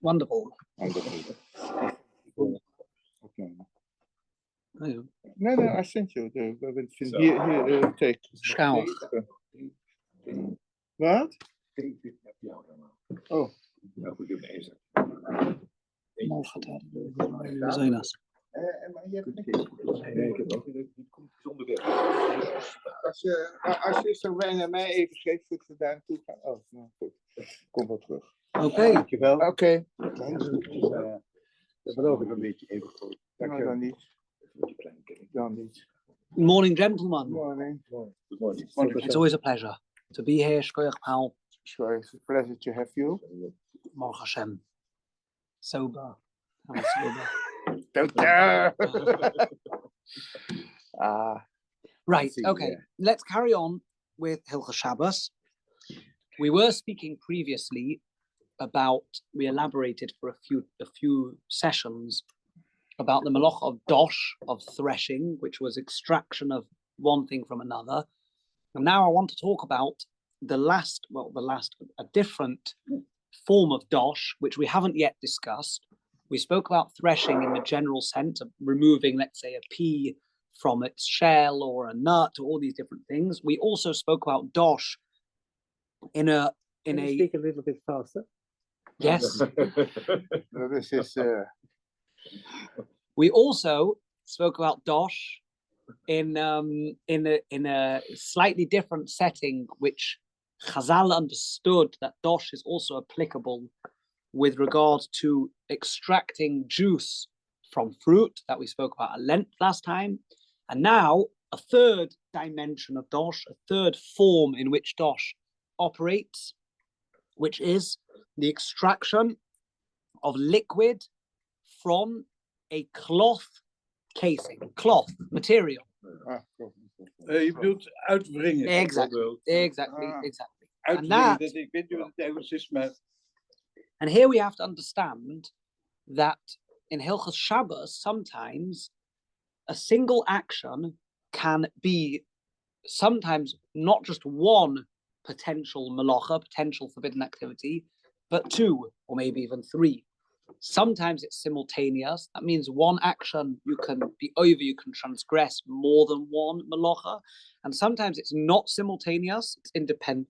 Wonderful. Okay. Oh, No, I sent you. Here, take. Schouw. Wat? Oh. Morgen daar. We zijn er. Maar je hebt nee, ik heb ook niet zonder weg. Als je zo bijna mij even geeft, dat we daar naartoe gaan. Oh, nou goed. Kom wel terug. Oké. Dankjewel. Oké. Dat beloof ik een beetje even goed. Dankjewel. Dan niet. Dan niet. Morning, gentlemen. Morning. Good morning. It's always a pleasure to be here. Shkoyach Pal. Sure, it's a pleasure to have you. Baruch Hashem. Sober. I'm sober. Right, okay. Let's carry on with Hilchos Shabbos. We were speaking previously about, we elaborated for a few sessions about the Meleches of Dosh, of threshing, which was extraction of one thing from another. And now I want to talk about a different form of Dosh, which we haven't yet discussed. We spoke about threshing in the general sense of removing, let's say, a pea from its shell or a nut or all these different things. We also spoke about Dosh Can you speak a little bit faster? Yes. This is. We also spoke about Dosh in a slightly different setting, which Chazal understood that Dosh is also applicable with regard to extracting juice from fruit that we spoke about at length last time. And now a third dimension of Dosh, a third form in which Dosh operates, which is the extraction of liquid from a cloth casing, cloth material. Je bedoelt uitwringen. Exactly. Uitwringen, dat ik weet niet wat het Engels is, maar... And here we have to understand that in Hilchos Shabbos, sometimes a single action can be sometimes not just one potential malacha, potential forbidden activity, but two or maybe even three. Sometimes it's simultaneous. That means one action you can be over, you can transgress more than one malacha. And sometimes it's not simultaneous, it's independent.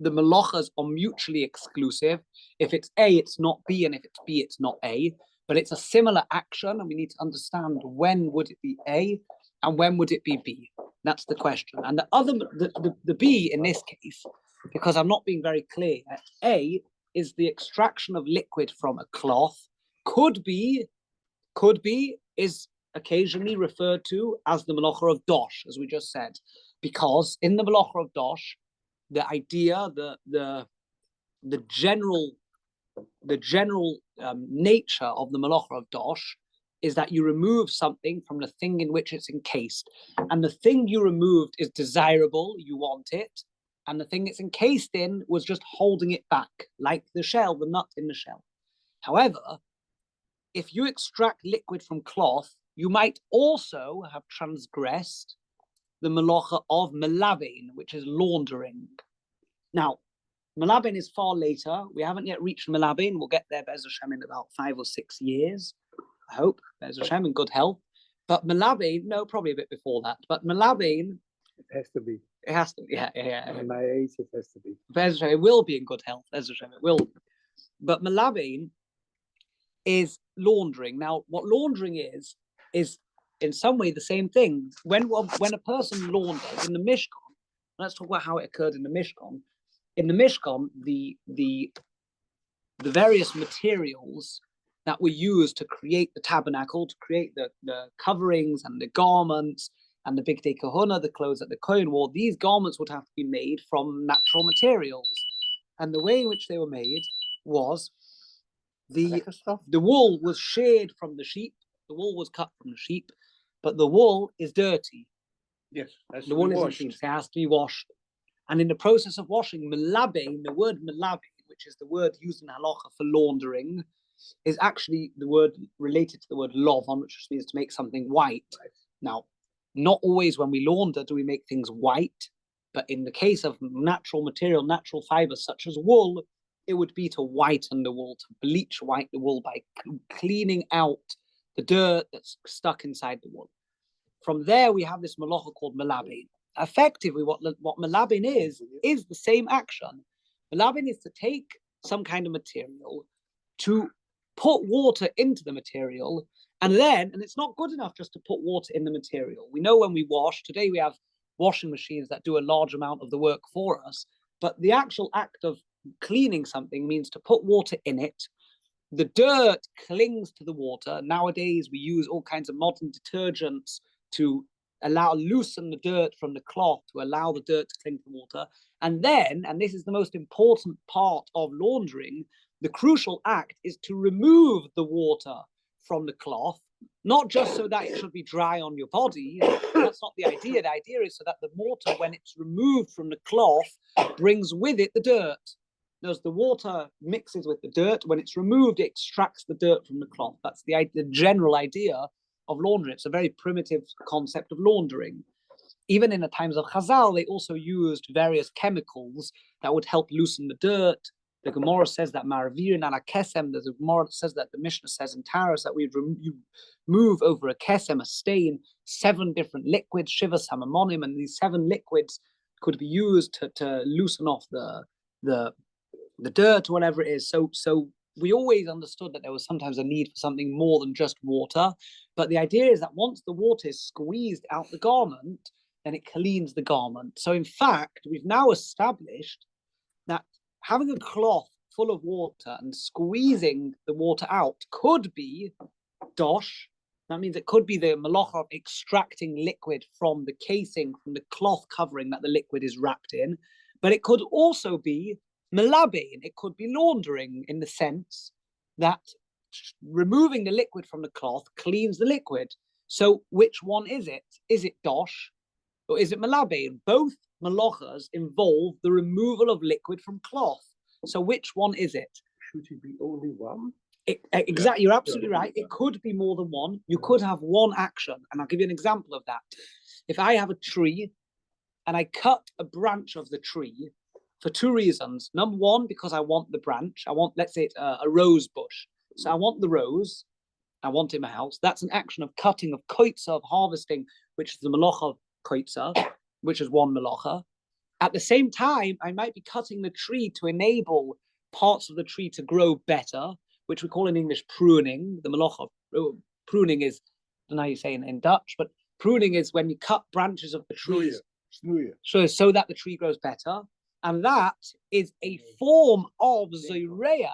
The malachas are mutually exclusive. If it's A, it's not B, and if it's B, it's not A. But it's a similar action, and we need to understand when would it be A and when would it be B. That's the question. And the B in this case, because I'm not being very clear, A is the extraction of liquid from a cloth. Could be, is occasionally referred to as the Meleches of Dosh, as we just said, because in the Meleches of Dosh, the idea, the general nature of the Meleches of Dosh is that you remove something from the thing in which it's encased, and the thing you removed is desirable, you want it, and the thing it's encased in was just holding it back, like the shell, the nut in the shell. However, if you extract liquid from cloth, you might also have transgressed the Meleches of Melabain, which is laundering. Now, Melabain is far later. We haven't yet reached Melabain. We'll get there, Be'ez Hashem, in about 5 or 6 years. I hope, Be'ez Hashem, in good health. But Melabain, no, probably a bit before that. But Melabain... It has to be. It has to be, yeah. At my age, it has to be. Be'ez Hashem, it will be in good health. Be'ez Hashem, it will. But Melabain is laundering. Now, what laundering is in some way the same thing. When a person launders in the Mishkan, let's talk about how it occurred in the Mishkan. In the Mishkan, the various materials that were used to create the tabernacle, to create the coverings and the garments and the big day kahuna, the clothes that the Kohen wore, these garments would have to be made from natural materials. And the way in which they were made was the wool was sheared from the sheep, the wool was cut from the sheep, but the wool is dirty. Yes, the wool isn't clean, so it has to be washed. And in the process of washing, melabain, the word melabain, which is the word used in halacha for laundering, is actually the word related to the word lovon, which just means to make something white. Now, not always when we launder do we make things white. But in the case of natural material, natural fibers such as wool, it would be to whiten the wool, to bleach white the wool by cleaning out the dirt that's stuck inside the wool. From there, we have this malacha called melabin. Effectively, what melabin is the same action. Melabin is to take some kind of material, to put water into the material, and it's not good enough just to put water in the material. We know when we wash, today we have washing machines that do a large amount of the work for us, but the actual act of cleaning something means to put water in it. The dirt clings to the water. Nowadays, we use all kinds of modern detergents to loosen the dirt from the cloth, to allow the dirt to cling to the water. And this is the most important part of laundering, the crucial act is to remove the water from the cloth, not just so that it should be dry on your body. That's not the idea. The idea is so that the water, when it's removed from the cloth, brings with it the dirt. As the water mixes with the dirt, when it's removed, it extracts the dirt from the cloth. That's the general idea of laundry. It's a very primitive concept of laundering. Even in the times of Chazal, they also used various chemicals that would help loosen the dirt. The Gemara says that Maravirin and a kesem. There's a Gemara that says that the Mishnah says in Taras that you move over a kesem, a stain, 7 different liquids, Shiva Samamonim, and these 7 liquids could be used to loosen off the dirt or whatever it is. So we always understood that there was sometimes a need for something more than just water. But the idea is that once the water is squeezed out the garment, then it cleans the garment. So in fact, we've now established that having a cloth full of water and squeezing the water out could be dosh. That means it could be the malacha of extracting liquid from the casing, from the cloth covering that the liquid is wrapped in. But it could also be melabin. It could be laundering, in the sense that removing the liquid from the cloth cleans the liquid. So which one is it? Is it dosh or is it melabin? Both malachas involve the removal of liquid from cloth. So which one is it? Should it be only one? Exactly, you're absolutely right. It could be more than one. You could have one action, and I'll give you an example of that. If I have a tree and I cut a branch of the tree for 2 reasons. Number one, because I want the branch. I want, let's say, a rose bush. So I want the rose. I want it in my house. That's an action of cutting, of koitza, of harvesting, which is the malacha of koitza, which is one malacha. At the same time, I might be cutting the tree to enable parts of the tree to grow better, which we call in English pruning. The malacha of pruning is, I don't know how you say in Dutch, but pruning is when you cut branches of the trees so that the tree grows better. And that is a form of zoreya.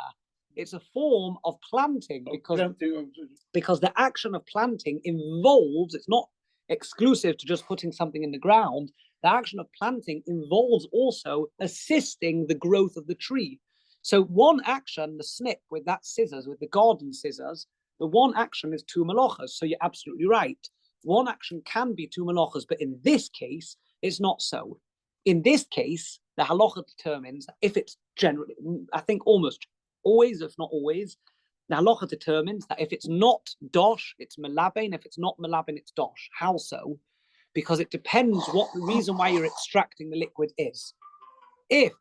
It's a form of planting because the action of planting involves, it's not exclusive to just putting something in the ground. The action of planting involves also assisting the growth of the tree. So one action, the snip with that scissors, with the garden scissors, the one action is 2 malachas. So you're absolutely right. One action can be 2 malachas, but in this case, it's not so. In this case, the halacha determines if it's generally, I think almost always, if not always, the halacha determines that if it's not dosh, it's melabin. If it's not melabin, it's dosh. How so? Because it depends what the reason why you're extracting the liquid is. If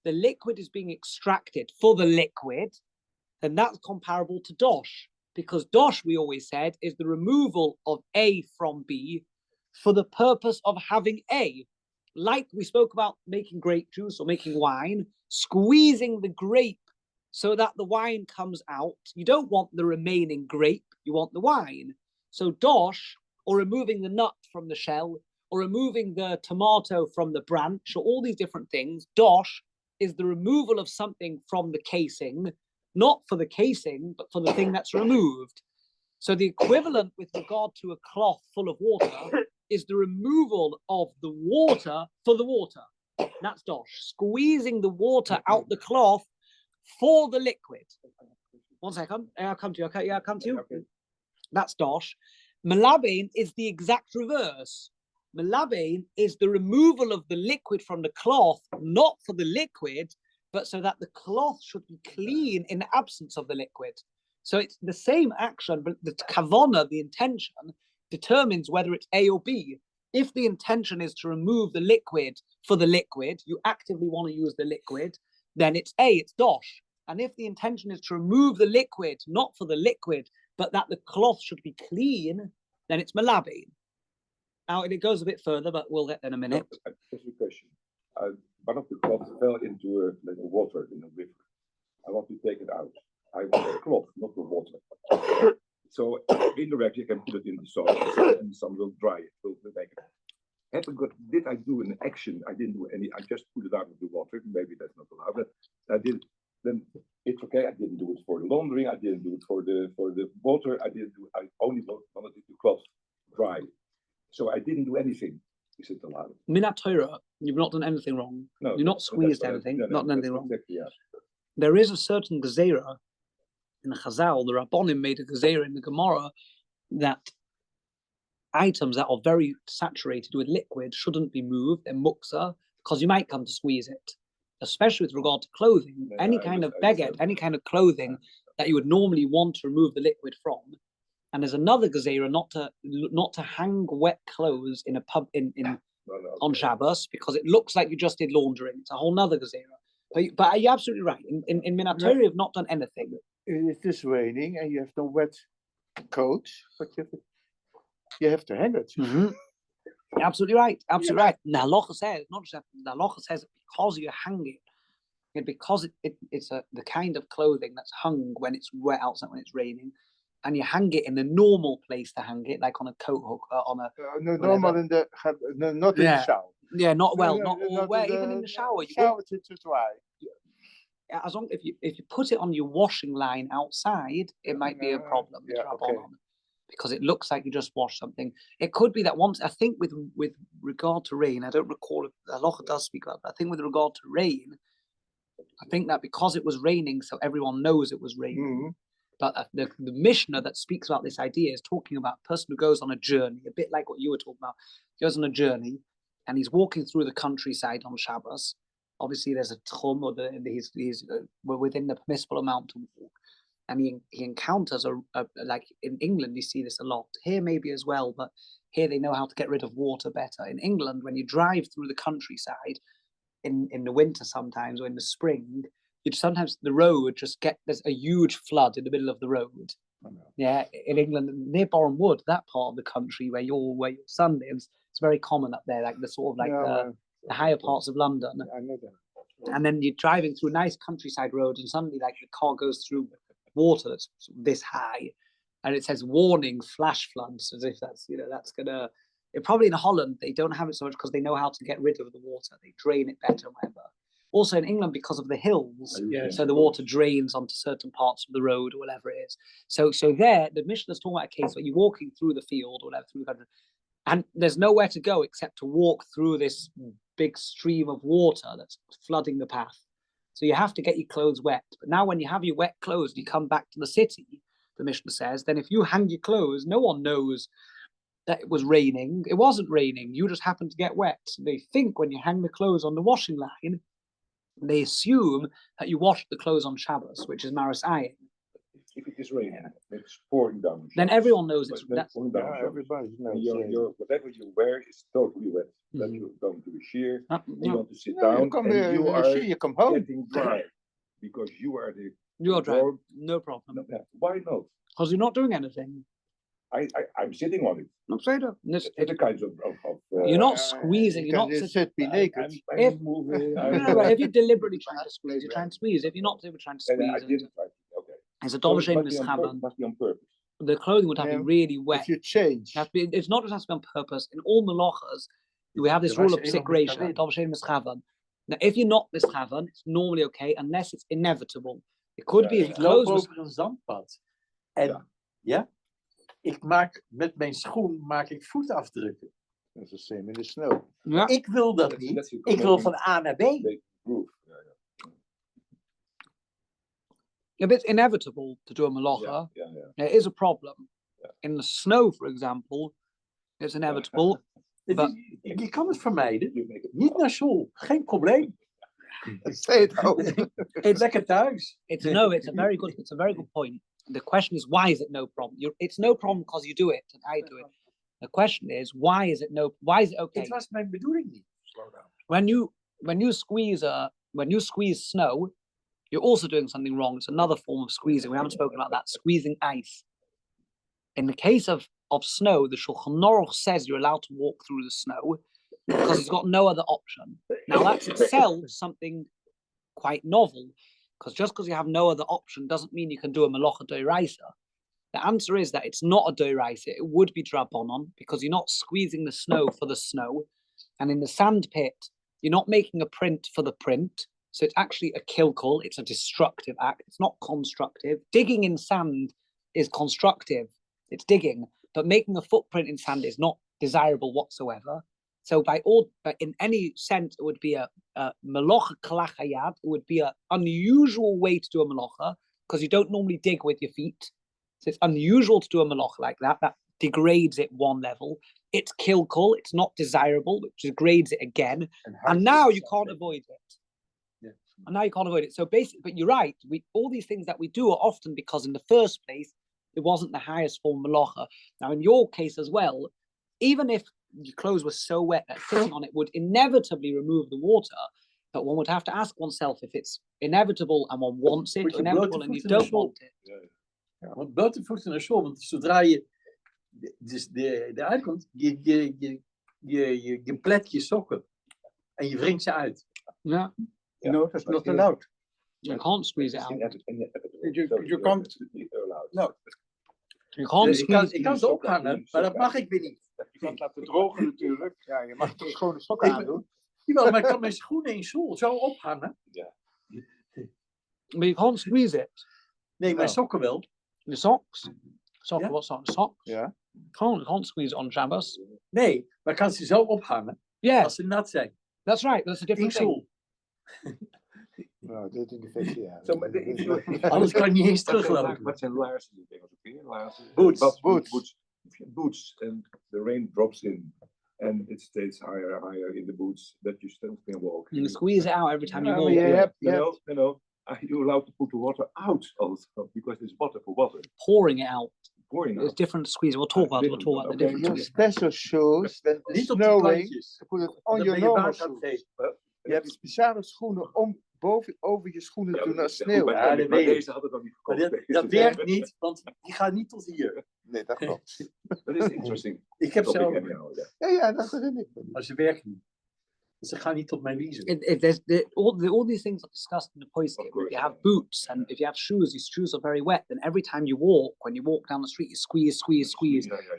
the liquid is being extracted for the liquid, then that's comparable to dosh. Because dosh, we always said, is the removal of A from B for the purpose of having A. Like we spoke about making grape juice or making wine, squeezing the grape so that the wine comes out. You don't want the remaining grape, you want the wine. So dosh, or removing the nut from the shell, or removing the tomato from the branch, or all these different things, dosh is the removal of something from the casing, not for the casing, but for the thing that's removed. So the equivalent with regard to a cloth full of water is the removal of the water for the water. That's dosh. Squeezing the water out the cloth for the liquid. 1 second. I'll come to you. Okay, yeah, I'll come to you. Okay. That's dosh. Melabin is the exact reverse. Melabin is the removal of the liquid from the cloth, not for the liquid, but so that the cloth should be clean in the absence of the liquid. So it's the same action, but the kavana, the intention, determines whether it's A or B. If the intention is to remove the liquid for the liquid, you actively want to use the liquid, then it's Dosh. And if the intention is to remove the liquid, not for the liquid, but that the cloth should be clean, then it's Malabin. Now, it goes a bit further, but we'll get there in a minute. Just a question. One of the cloths fell into like water in a river. I want to take it out. I want the cloth, not the water. So indirectly, I can put it in the sauce, and the sun will dry it. Will make it. Did I do an action? I didn't do any. I just put it out of the water. Maybe that's not allowed. But I did. Then it's okay. I didn't do it for the laundering. I didn't do it for the water. I only wanted the cloth dry. So I didn't do anything. Is it allowed? Minat Torah, you've not done anything wrong. No, you've not squeezed anything. Not done anything wrong. Exactly, yeah. There is a certain gezerah in the Chazal. The Rabbonim made a gezerah in the Gemara that items that are very saturated with liquid shouldn't be moved. They're muksa because you might come to squeeze it, especially with regard to clothing. Yeah, any kind of beged, any kind of clothing that you would normally want to remove the liquid from. And there's another gezerah not to hang wet clothes in a pub on Shabbos because it looks like you just did laundering. It's a whole nother gezerah. But you're absolutely right. In Minat Torah, you've not done anything. It is raining and you have no wet coat, but you have to hang it. Mm-hmm. You're absolutely right. Absolutely right. The halacha says, not just that, the halacha says because you hang it, and because it's the kind of clothing that's hung when it's wet outside, when it's raining, and you hang it in the normal place to hang it, like on a coat hook, on a normal in the not in the shower. Yeah, not well, No, not all where, even in the shower. Shower to dry. As long if you put it on your washing line outside, it might be a problem. Yeah, okay. Because it looks like you just washed something. It could be that once, I think with regard to rain, I don't recall if the halacha does speak about, but I think with regard to rain, I think that because it was raining, so everyone knows it was raining. Mm-hmm. But the Mishnah that speaks about this idea is talking about a person who goes on a journey, a bit like what you were talking about. He goes on a journey and he's walking through the countryside on Shabbos. Obviously, there's a tchum, or we're within the permissible amount to walk. And he encounters like in England, you see this a lot. Here maybe as well, but here they know how to get rid of water better. In England, when you drive through the countryside in the winter sometimes, or in the spring, sometimes the road there's a huge flood in the middle of the road. Oh, no. Yeah, in England, near Boreham Wood, that part of the country where your son lives, it's very common up there, like the sort of like the higher parts of London. I know that. And then you're driving through a nice countryside road, and suddenly, like the car goes through water that's this high, and it says warning, flash floods, as if that's gonna. Probably in Holland they don't have it so much because they know how to get rid of the water. They drain it better, whatever. Also in England, because of the hills, so the water drains onto certain parts of the road or whatever it is. So there, the Mishnah is talking about a case where you're walking through the field or whatever, through the country, and there's nowhere to go except to walk through this big stream of water that's flooding the path. So you have to get your clothes wet. But now when you have your wet clothes and you come back to the city, the Mishnah says, then if you hang your clothes, no one knows that it was raining. It wasn't raining. You just happened to get wet. So they think when you hang the clothes on the washing line, they assume that you washed the clothes on Shabbos, which is Maris Ayin. If it is raining, it's pouring down. Then everyone knows it's pouring down. Everybody knows. Whatever you wear is totally wet. Then you're going to the shear. You want to sit No, down. you come here, you come home. Getting dry because you are the. You're dry. No problem. No, why not? Because you're not doing anything. I'm sitting on it. I'm saying that. It's a kind of you're not squeezing. You're not be naked. But if you're deliberately trying to squeeze, you're trying to squeeze. If you're not deliberately trying to squeeze, it's a double shame. Must be on purpose. The clothing would have to be really wet. If you change, it's not just has to be on purpose. In all melachas, we have this rule of psik reisha, double shame mischavan. Now, if you're not mischavan, it's normally okay, unless it's inevitable. It could be if clothes was over een zandpad. En ik maak met mijn schoen voetafdrukken. dat is the same in the snow. Ja. Ik wil dat niet. Ik wil van A naar B. If it's inevitable to do a malacha, there is a problem. In the snow, for example, it's inevitable. Je kan het vermijden. Niet naar school. Geen probleem. Stay at home. It's lekker thuis. It's a very good point. The question is, why is it no problem? It's no problem because you do it and I do it. The question is, why is it okay? Het was mijn bedoeling niet. Slow down. When you squeeze snow, you're also doing something wrong. It's another form of squeezing. We haven't spoken about that. Squeezing ice. In the case of snow, the Shulchan Aruch says you're allowed to walk through the snow because he's got no other option. Now that's itself something quite novel, because just because you have no other option doesn't mean you can do a melacha doiraisa. The answer is that it's not a doiraisa. It would be drabonon, because you're not squeezing the snow for the snow. And in the sand pit, you're not making a print for the print. So it's actually a kilkul. It's a destructive act. It's not constructive. Digging in sand is constructive. It's digging. But making a footprint in sand is not desirable whatsoever. So but in any sense, it would be a melacha kalachayad. It would be an unusual way to do a melacha, because you don't normally dig with your feet. So it's unusual to do a melacha like that. That degrades it one level. It's kilkul. It's not desirable, which degrades it again. And now you can't avoid it. Yeah. And now you can't avoid it. So basically, but you're right. All these things that we do are often because in the first place, it wasn't the highest form of melacha. Now, in your case as well, even if your clothes were so wet that sitting on it would inevitably remove the water, but one would have to ask oneself if it's inevitable and one wants it, or inevitable and you don't want it. Ja, want blote voeten naar school, want zodra je eruit komt, je plet je sokken en je wringt ze uit. Yeah, No, that's not allowed. you can't squeeze it out. You can't. No. You can't Ik kan squeeze. ze ophangen, maar dat mag ik weer niet. Je kan het laten drogen natuurlijk. Ja, je mag toch schone sokken aandoen. Jawel, maar ik kan mijn schoenen in zool zo ophangen. But you can't squeeze it. Nee, mijn sokken wel. The socks. Yeah. What sort of socks? Ja. Can't squeeze it on Shabbos. Nee, maar ik kan ze zo ophangen Yeah, als ze nat zijn. that's right. That's a In different thing. zool. Nou, dit in de VCA. Anders kan je niet eens teruglopen. Wat zijn laarzen? Ik denk als een keer laarzen. Boots. Boots. And the rain drops in. And it stays higher in the boots that you still can walk. You squeeze it out every time you walk. No. Are you allowed to put the water out also? Because it's water for water. Pouring it out. Pouring It's out. different squeeze. We'll talk about the Okay. difference. Your special shoes, when it's Niet op de snowing, plantjes. to put it Dan on ben your je normal water aan het shoes. geven. Je hebt speciale schoenen om over je schoenen te doen als sneeuw. Ja, dat weet ik. Deze hadden dan niet Maar gekocht. dat werkt niet, want die gaat niet tot hier. Nee, dat klopt. Dat is interesting. Ik heb ze Topic ook, anyhow, yeah. Ja, dat herinner ik me. maar ze werken niet. Ze gaan niet tot mijn wiezen. All these things are discussed in the postscript. If you have boots and if you have shoes, your shoes are very wet. Then every time you walk, when you walk down the street, you squeeze.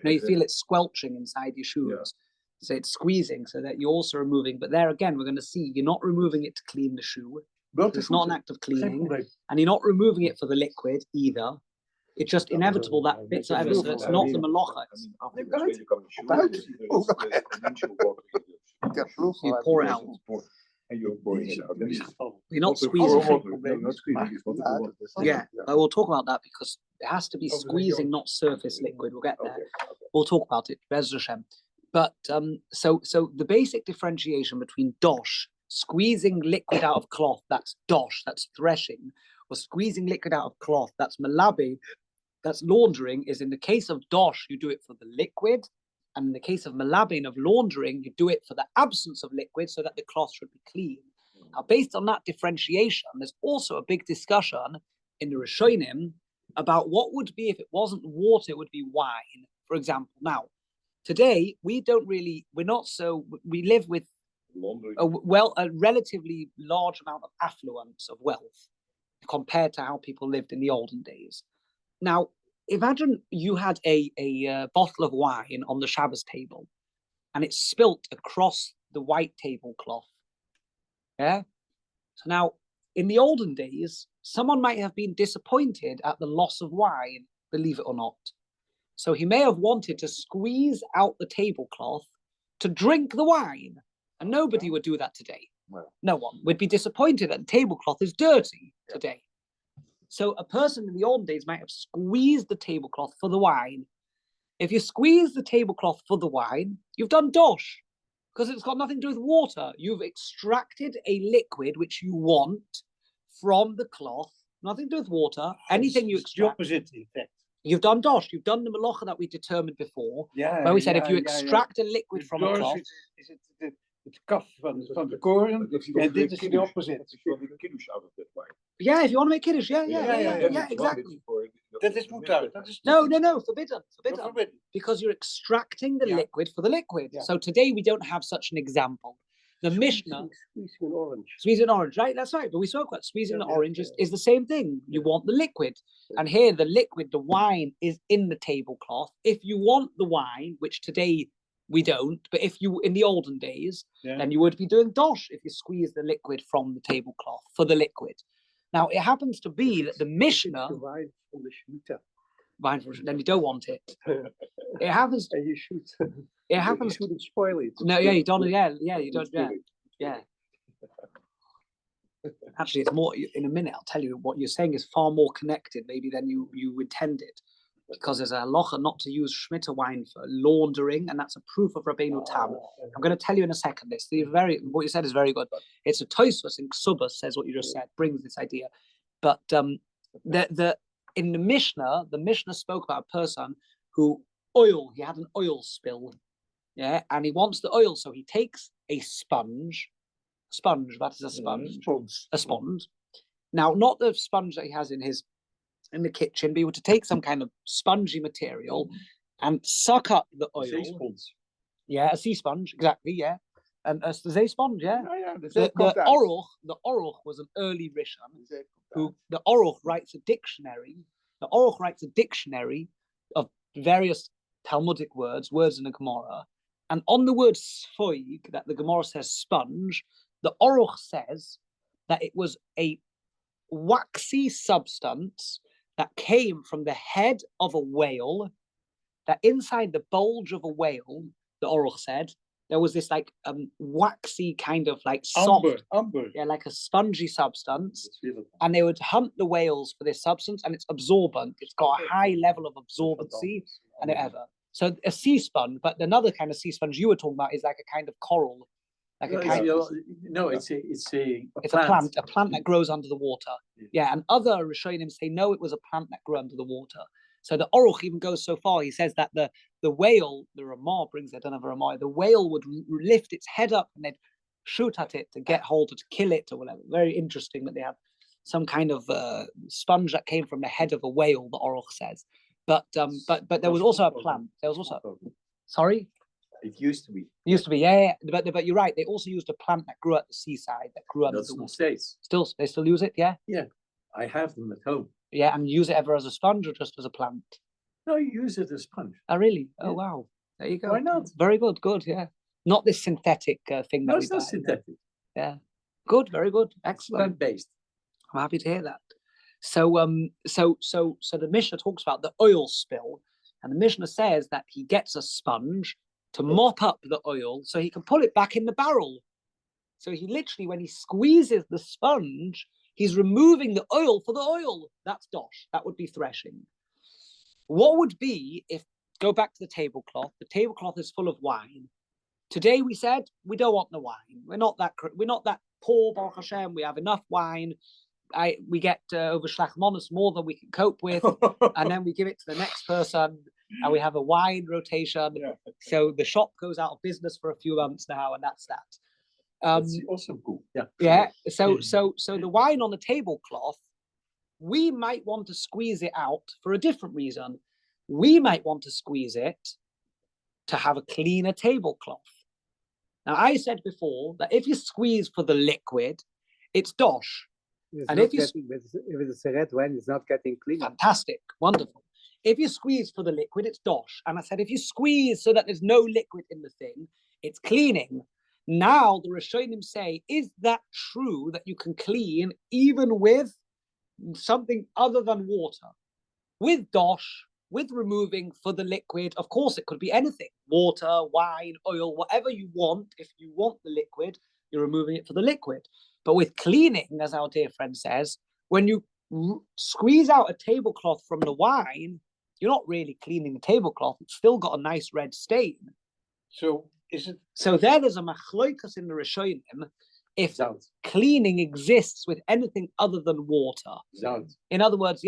Now you feel it squelching inside your shoes. So it's squeezing, so that you're also removing. But there again, we're going to see you're not removing it to clean the shoe. It's not an act of Geen cleaning, probleem. and you're not removing it for the liquid either. It's just inevitable that bits are ever, so it's not the melacha. You pour it out. And you're pouring it out. You're not squeezing. Yeah, but we'll talk about that because it has to be squeezing, not surface liquid. We'll get there. We'll talk about it, Bez Hashem. But so the basic differentiation between dosh, squeezing liquid out of cloth, that's dosh, that's threshing, or squeezing liquid out of cloth, that's malabe, that's laundering, is in the case of dosh, you do it for the liquid. And in the case of malabin, of laundering, you do it for the absence of liquid so that the cloth should be clean. Now, based on that differentiation, there's also a big discussion in the Rishonim about what would be if it wasn't water, it would be wine, for example. Now, today, we live with a relatively large amount of affluence of wealth compared to how people lived in the olden days. Now, imagine you had a bottle of wine on the Shabbos table and it's spilt across the white tablecloth. Yeah? So now, in the olden days, someone might have been disappointed at the loss of wine, believe it or not. So he may have wanted to squeeze out the tablecloth to drink the wine. And nobody would do that today. No one would be disappointed that the tablecloth is dirty today. So a person in the olden days might have squeezed the tablecloth for the wine. If you squeeze the tablecloth for the wine, you've done dosh, because it's got nothing to do with water. You've extracted a liquid which you want from the cloth, nothing to do with water. Anything you It's the extract. opposite effect. You've done Dosh. You've done the Melacha that we determined before, Yeah, where we said if you yeah. extract a liquid Dus from a Dosh cloth, is het kaf van de koren. If you En want to dit make is de kiddush, opposite. if you want to make kiddush out of that wine. yeah, if you want to make kiddush, Then it's exactly. Dat is mutar. Dat is No, forbidden. forbidden. Because you're extracting the Yeah. liquid for the liquid. Yeah. So today we don't have such an example. The Mishnah, Squeezing an orange. squeezing orange, right? That's right. But we spoke about squeezing the Yeah, orange is the same thing. You want the liquid. And here the liquid, the wine, is in the tablecloth. If you want the wine, which today we don't, but if you, in the olden days, then you would be doing dosh if you squeeze the liquid from the tablecloth for the liquid. Now, it happens to be that the Mishnah, wine from the shmita. wine, then you don't want it. It happens, And you should. it happens, You shouldn't spoil it. no, yeah, you don't, you don't, yeah. Actually, it's more, in a minute, I'll tell you what you're saying is far more connected maybe than you intended. Because there's a halacha not to use Shemitah wine for laundering, and that's a proof of Rabbeinu Tam. I'm going to tell you in a second this. What you said is very good. It's a Tosfos in Ksubas says what you just said, brings this idea. But in the Mishnah spoke about a person who he had an oil spill, yeah, and he wants the oil, so he takes a sponge. That is a sponge. A sponge. Now, not the sponge that he has in the kitchen, be able to take some kind of spongy material and suck up the oil. Yeah, a sea sponge, exactly, yeah. And a zay sponge, yeah. The Oruch was an early Rishon who the Oruch writes a dictionary. The Oruch writes a dictionary of various Talmudic words in the Gemara. And on the word sfoig, that the Gemara says sponge, the Oruch says that it was a waxy substance that came from the head of a whale, that inside the bulge of a whale, the Oruch said, there was this like waxy kind of like soft, amber. Yeah, like a spongy substance. And they would hunt the whales for this substance, and it's absorbent. It's got a high level of absorbency and whatever. So a sea sponge, but another kind of sea sponge you were talking about is like a kind of coral. Like a kind of, it's a plant that grows under the water. Yeah, and other Rishonim say no, it was a plant that grew under the water. So the Oruch even goes so far. He says that the whale, the Ramah brings it, I don't know if Ramah, the whale would lift its head up and they'd shoot at it to get hold of, to kill it or whatever. Very interesting that they have some kind of sponge that came from the head of a whale, the Oruch says. But there was also a plant. There was also, sorry? It used to be. Yeah. But you're right. They also used a plant that grew at the seaside, that grew under the water. They still use it, yeah? Yeah, I have them at home. Yeah, and use it ever as a sponge or just as a plant? No, you use it as a sponge. Oh, really? Yeah. Oh, wow. There you go. Why not? Very good, yeah. Not this synthetic thing that No, we it's not buy. synthetic. Yeah. Good, very good. Excellent. Plant-based. I'm happy to hear that. So the Mishnah talks about the oil spill, and the Mishnah says that he gets a sponge to mop up the oil so he can pull it back in the barrel. So he literally, when he squeezes the sponge, he's removing the oil for the oil. That's dosh. That would be threshing. What would be if, go back to the tablecloth is full of wine. Today we said we don't want the wine. We're not that poor, Baruch Hashem. We have enough wine. We get over Shlachmonos more than we can cope with, and then we give it to the next person, and we have a wine rotation. Yeah. So the shop goes out of business for a few months now, and that's that. That's also cool. Yeah. Yeah. So the wine on the tablecloth, we might want to squeeze it out for a different reason. We might want to squeeze it to have a cleaner tablecloth. Now, I said before that if you squeeze for the liquid, it's dosh. And if it's a red wine, it's not getting clean. Fantastic, wonderful. If you squeeze for the liquid, it's dosh. And I said, if you squeeze so that there's no liquid in the thing, it's cleaning. Now the Rishonim say, is that true that you can clean even with something other than water? With dosh, with removing for the liquid, of course it could be anything. Water, wine, oil, whatever you want. If you want the liquid, you're removing it for the liquid. But with cleaning, as our dear friend says, when you squeeze out a tablecloth from the wine, you're not really cleaning the tablecloth. It's still got a nice red stain. So is it? So there's a machloikas in the Rishonim if Zout. cleaning exists with anything other than water. Zout. In other words,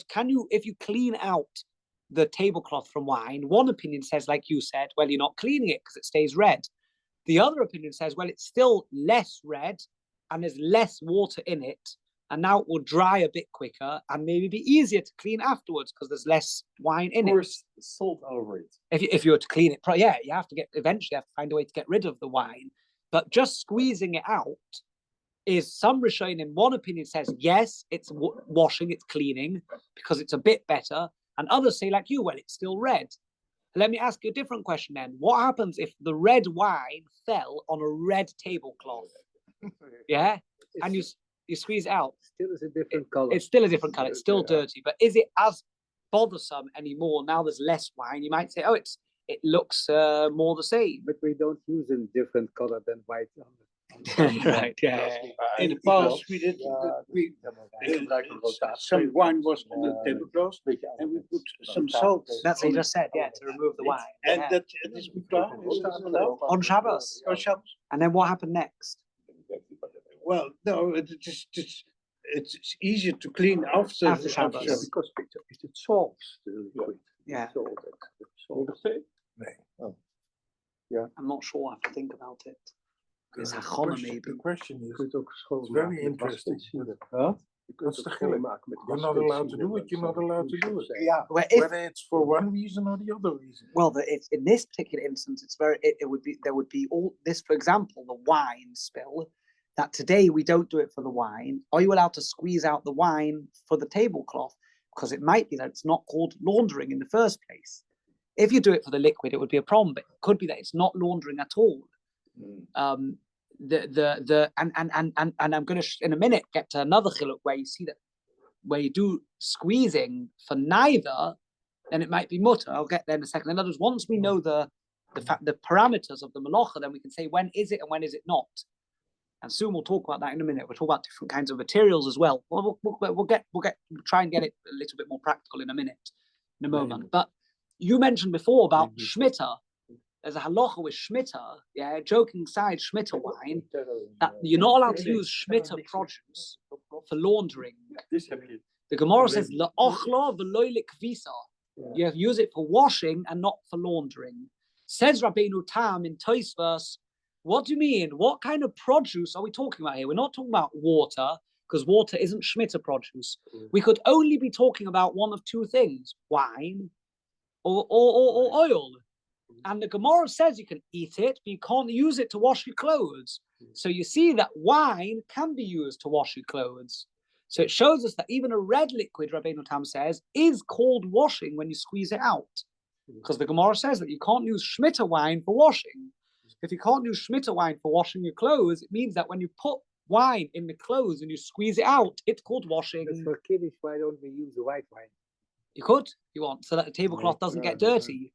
can you, if you clean out the tablecloth from wine, one opinion says, like you said, well, you're not cleaning it because it stays red. The other opinion says, well, it's still less red and there's less water in it, and now it will dry a bit quicker and maybe be easier to clean afterwards because there's less wine in Pour it. salt over it. If you were to clean it, you have to eventually find a way to get rid of the wine. But just squeezing it out is, some Rishonim in one opinion says, yes, it's washing, it's cleaning because it's a bit better. And others say, like you, well, it's still red. Let me ask you a different question then. What happens if the red wine fell on a red tablecloth? Yeah? And you squeeze it out. Still is a different color. It's still a different color. It's still dirty. But is it as bothersome anymore? Now there's less wine. You might say, oh, it looks more the same. But we don't use a different color than white. Right, yeah. In the past, we did, some wine was on the tablecloth and we put some salt. That's what you just said, to remove the wine. And Yeah. that is On Shabbos. on Shabbos. And then what happened next? Well, no, it's easier to clean after Shabbos. Because it dissolves the liquid. Yeah. I'm not sure. I have to think about it. It's hachana maybe. The question is, Kunt ook it's very interesting. What's the chilek? You're not allowed to do it, you're not allowed to do it. Yeah. Whether it's for one reason or the other reason. Well, in this particular instance, there would be all this, for example, the wine spill, that today we don't do it for the wine. Are you allowed to squeeze out the wine for the tablecloth? Because it might be that it's not called laundering in the first place. If you do it for the liquid, it would be a problem, but it could be that it's not laundering at all. And I'm going to in a minute get to another chiluk where you see that where you do squeezing for neither, then it might be mutter. I'll get there in a second. In other words, once we know the parameters of the malacha, then we can say when is it and when is it not. And soon we'll talk about that in a minute. We'll talk about different kinds of materials as well. We'll try and get it a little bit more practical in a minute, in a moment. But you mentioned before about Shmitter. There's a halacha with Shmitter, joking aside, Shmitter wine, that you're not allowed to use Shmitter produce for laundering. The Gemara says, La'ochla v'loy likvisa. You have to use it for washing and not for laundering. Says Rabbeinu Tam in Tosfos, what do you mean? What kind of produce are we talking about here? We're not talking about water, because water isn't Shmitter produce. We could only be talking about one of two things, wine or oil. And the Gemara says you can eat it, but you can't use it to wash your clothes. So you see that wine can be used to wash your clothes. So it shows us that even a red liquid, Rabbeinu Tam says, is called washing when you squeeze it out. Because the Gemara says that you can't use Shmitter wine for washing. If you can't use Shmitter wine for washing your clothes, it means that when you put wine in the clothes and you squeeze it out, it's called washing. But for Kiddush, why don't we use the white wine? You could, if you want, so that the tablecloth doesn't get dirty.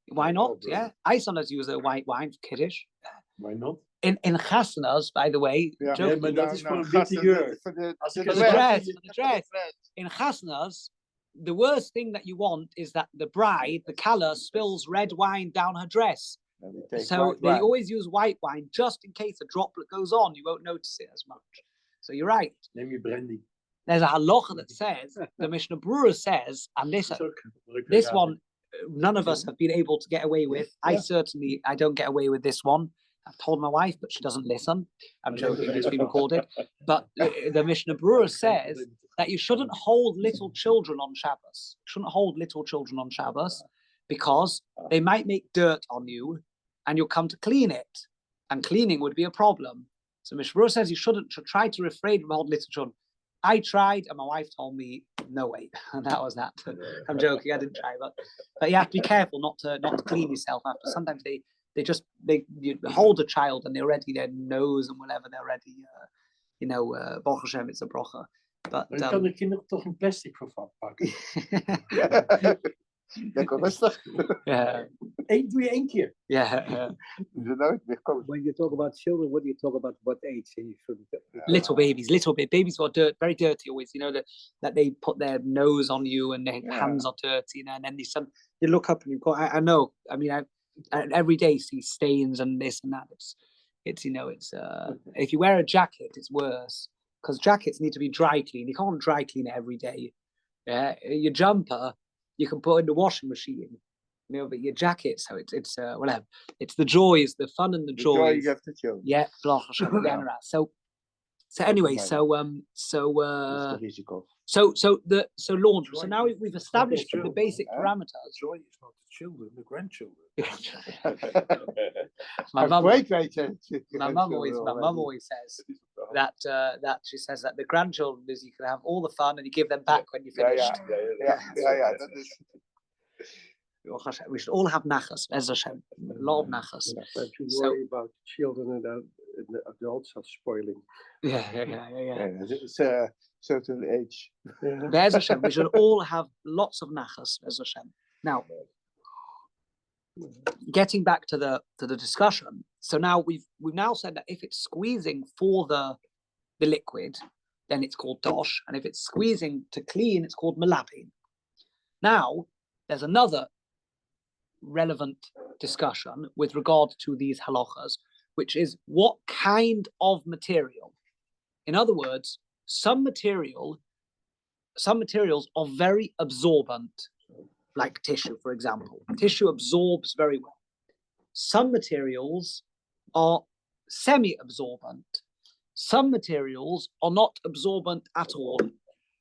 Why not? Yeah, I sometimes use a white wine for Kiddush. Why not? In chasanas, by the way, joking, maar dat is voor een witte jurk. For the for the dress. In chasanas, the worst thing that you want is that the bride, the kala, spills red wine down her dress. So they always use white wine just in case a droplet goes on. You won't notice it as much. So you're right. Neem je brandy. There's a halacha that says, the Mishnah Berurah says, and this one, none of us have been able to get away with. I don't get away with this one. I've told my wife, but she doesn't listen. I'm joking, it's been recorded. But the Mishnah Berurah says that you shouldn't hold little children on Shabbos. You shouldn't hold little children on Shabbos because they might make dirt on you and you'll come to clean it. And cleaning would be a problem. So Mishnah Berurah says you should try to refrain from holding little children. I tried, and my wife told me, no way. And that was that. I'm joking, I didn't try, but you have to be careful not to clean yourself after. Sometimes you hold a child and they're already their nose and whatever, they're already, Baruch Hashem, it's a bracha. But Je kan de kinderen toch in plastic vervat pakken. Lekker rustig. Yeah. Doe je één keer. Yeah. When you talk about children, what do you talk about? What age? You shouldn't. Little babies who are very dirty always, that they put their nose on you and their hands are dirty, and then you look up and you've got, I know, I mean, I every day see stains and this and that. it's if you wear a jacket, it's worse because jackets need to be dry cleaned. You can't dry clean it every day. Yeah, your jumper you can put in the washing machine. But your jacket, so it's whatever. It's the joys, the fun and the The joy joys. you have to show. Yeah, so anyway, so laundry. So now we've established the basic parameters. Joy is not the children, the grandchildren. My mum always always says that she says that the grandchildren is you can have all the fun and you give them back when you finish. Yeah. That is. We should all have nachas, Ezra Hashem. A lot of nachas. Don't you worry about children and the adults are spoiling. Yeah. It's a certain age. Ezra Hashem, we should all have lots of nachas, Ezra Hashem. Now, getting back to the discussion. So now we've now said that if it's squeezing for the liquid, then it's called dosh, and if it's squeezing to clean, it's called melapin. Now, there's another relevant discussion with regard to these halachas, which is what kind of material. In other words, some materials are very absorbent, like tissue, for example. Tissue absorbs very well. Some materials are semi-absorbent. Some materials are not absorbent at all.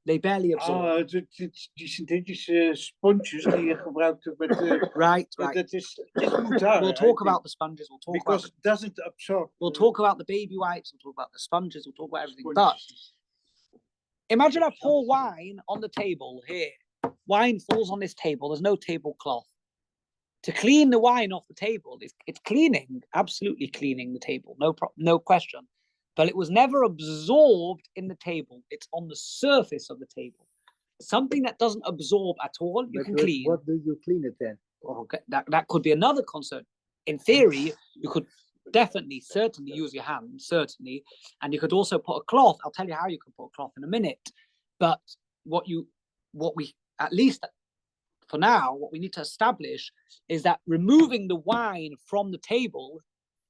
They barely absorb. Die synthetische sponsjes die je gebruikt met right. Dat is moedhaar. We'll talk about the sponges. We'll talk because about it doesn't absorb. We'll talk about the baby wipes. We'll talk about the sponges. We'll talk about everything. But imagine I pour wine on the table here. Wine falls on this table. There's no tablecloth. To clean the wine off the table, it's cleaning, absolutely cleaning the table. No question. But it was never absorbed in the table. It's on the surface of the table. Something that doesn't absorb at all, you can clean. What do you clean it then? Okay, that could be another concern. In theory, you could certainly use your hands, certainly. And you could also put a cloth. I'll tell you how you can put a cloth in a minute. But what we, at least for now, what we need to establish is that removing the wine from the table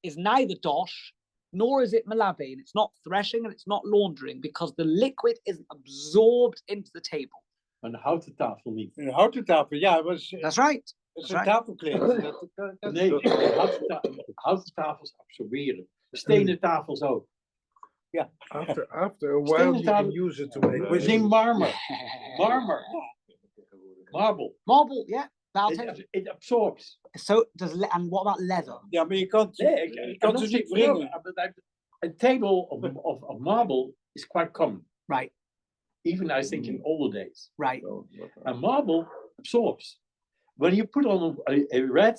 is neither dosh, nor is it malabein. It's not threshing and it's not laundering because the liquid is absorbed into the table. Een houten tafel niet. Een houten tafel, ja. That's right. Dat is een tafelkleed. Nee, houten tafels absorberen. Stenen tafels ook. Ja. After a while, you can use it to make. Neem marmer. Marble, yeah. It absorbs. So and what about leather? Ja, maar je kan het niet wringen. A table of marble is quite common. Right. Even I think in older days. Right. And marble absorbs. When you put on a red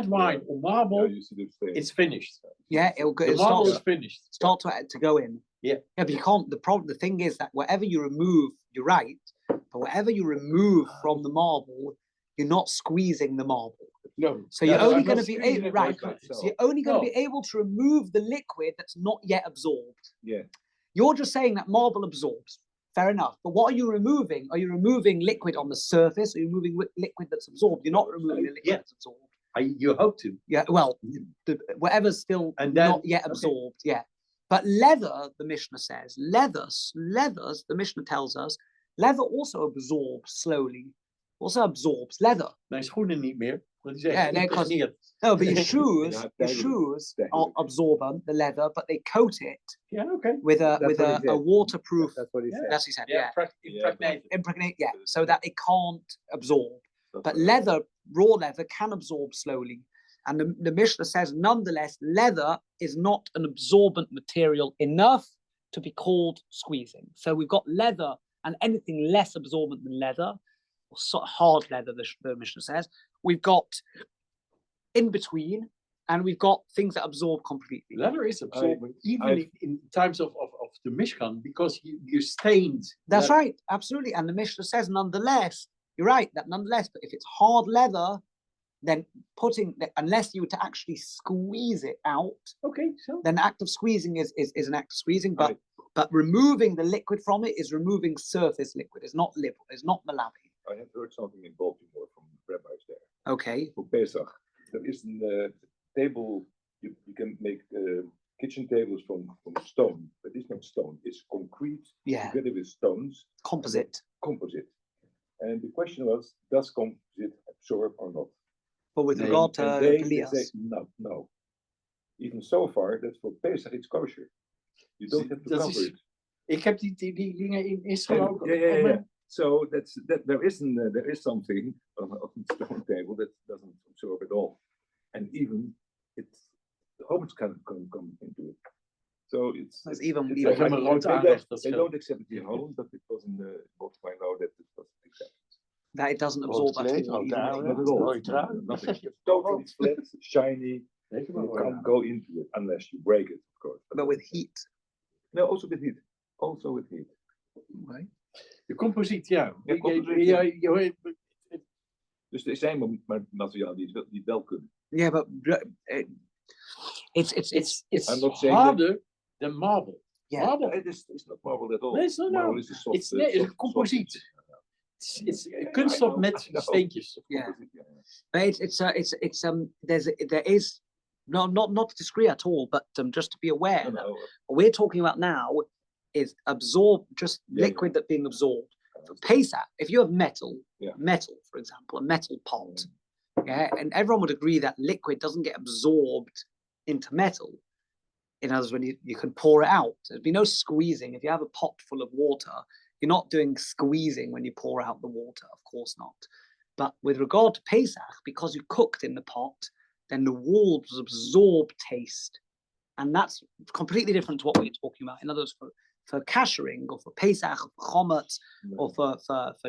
wine on marble, it's finished. Yeah, the marble is finished. Start to go in. Yeah. Yeah, but you can't. The thing is that whatever you remove, you're right. But whatever you remove from the marble, you're not squeezing the marble. No. So you're only going to be able, right? So you're only going to be able to remove the liquid that's not yet absorbed. Yeah. You're just saying that marble absorbs. Fair enough. But what are you removing? Are you removing liquid on the surface? Or are you removing liquid that's absorbed? You're not removing the liquid that's absorbed. You hope to. Yeah. Well, whatever's still not yet absorbed. Yeah. But leather, the Mishnah says, leathers, the Mishnah tells us, leather also absorbs slowly. Also absorbs leather. Mijn schoenen niet meer. Yeah, but your shoes are absorbent, the leather, but they coat it with a waterproof. That's what he said. That's what he said. Yeah. Impregnate. Yeah, so that it can't absorb. But leather, raw leather, can absorb slowly. And the Mishnah says, nonetheless, leather is not an absorbent material enough to be called squeezing. So we've got leather and anything less absorbent than leather, or sort of hard leather, the Mishnah says. We've got in between, and we've got things that absorb completely. Leather is absorbent, even in times of the Mishkan, because you stained. That's right, absolutely. And the Mishnah says, nonetheless, you're right, that nonetheless, but if it's hard leather, then unless you were to actually squeeze it out, then the act of squeezing is an act of squeezing, but removing the liquid from it is removing surface liquid. It's not liberal, it's not malabi. I have heard something in Baltimore from rabbis there. Okay. For Pesach, there is a table you can make kitchen tables from stone, but it's not stone, it's concrete together with stones. Composite. Composite. And the question was, does composite absorb or not? But with regard to they Elias, say no. Even so far, that for Pesach it's kosher. You don't have to cover it. Ik heb die dingen in Israël ook. Yeah. So there is something on the stone table that doesn't absorb at all, and even the ovens can come into it. So it's even they don't accept it in Holland, but it was in the box by now that it was accepted. that it doesn't absorb at all. Not at all. Nothing. It's totally flat, shiny. You can't go into it unless you break it, of course. But with heat. No, also with heat. Also with heat. Right. De composiet, ja. Dus er zijn materialen die het wel kunnen. Yeah, but it's I'm not saying harder than marble. Yeah. Marble. It's not marble at all. Nee, no. Marble is a soft, It's a composiet. It's kunststof met steentjes. Yeah. But there is not to disagree at all, but just to be aware that what we're talking about now is liquid that's being absorbed. For Pesach, if you have metal, for example, a metal pot, and everyone would agree that liquid doesn't get absorbed into metal. In other words, when you can pour it out, there'd be no squeezing. If you have a pot full of water, you're not doing squeezing when you pour out the water, of course not. But with regard to Pesach, because you cooked in the pot, then the walls absorb taste. And that's completely different to what we're talking about. In other words, for kashering or for Pesach or for chometz or for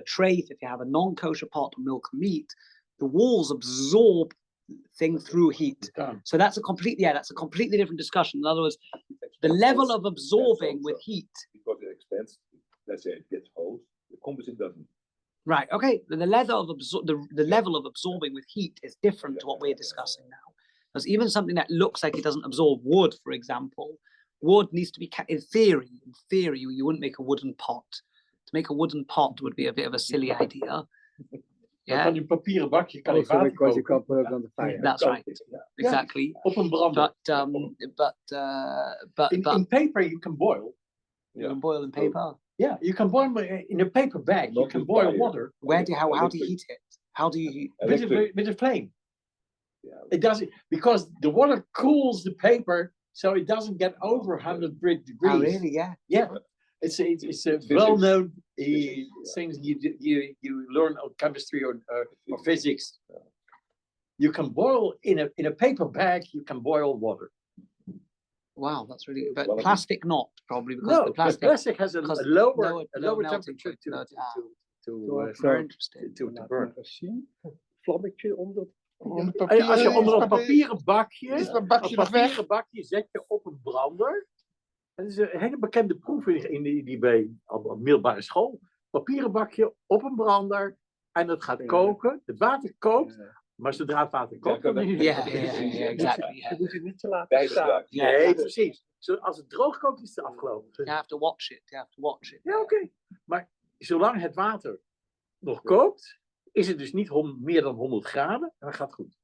treif, if you have a non-kosher pot of milk and meat, the walls absorb things through heat. So that's a completely different discussion. In other words, the level of absorbing with heat. Because it expands, let's say it gets hot, the composite doesn't. Right. Okay. The level of absorbing with heat is different to what we're discussing now. Because even something that looks like it doesn't absorb wood, for example, wood needs to be in theory, you wouldn't make a wooden pot. To make a wooden pot would be a bit of a silly idea. Yeah. Van die papieren bakje kan je water koken. That's right. Exactly. Op een brander. But in paper you can boil. You can boil in paper. Yeah, you can boil in a paper bag. You can boil water. How do you heat it? How do you heat? With a flame. It doesn't, because the water cools the paper, so it doesn't get over 100 degrees. Oh, really? Yeah. Yeah. It's a well-known thing you learn on chemistry or physics. You can boil in a paper bag. You can boil water. Wow, that's really. But plastic not probably because the plastic has a lower temperature to very interesting to burn. Vlammetje onder. Als je onder een papieren bakje zet je op een brander. Dat is een hele bekende proef die bij op middelbare school. Papieren bakje op een brander en het gaat koken. Het water kookt, maar zodra het water kookt, dan is het. Ja, exactly. Je moet het niet te laten staan. Nee, precies. Als het droog kookt, is het afgelopen. You have to watch it. Ja, oké. Maar zolang het water nog kookt, is het dus niet meer dan 100 graden en dan gaat het goed.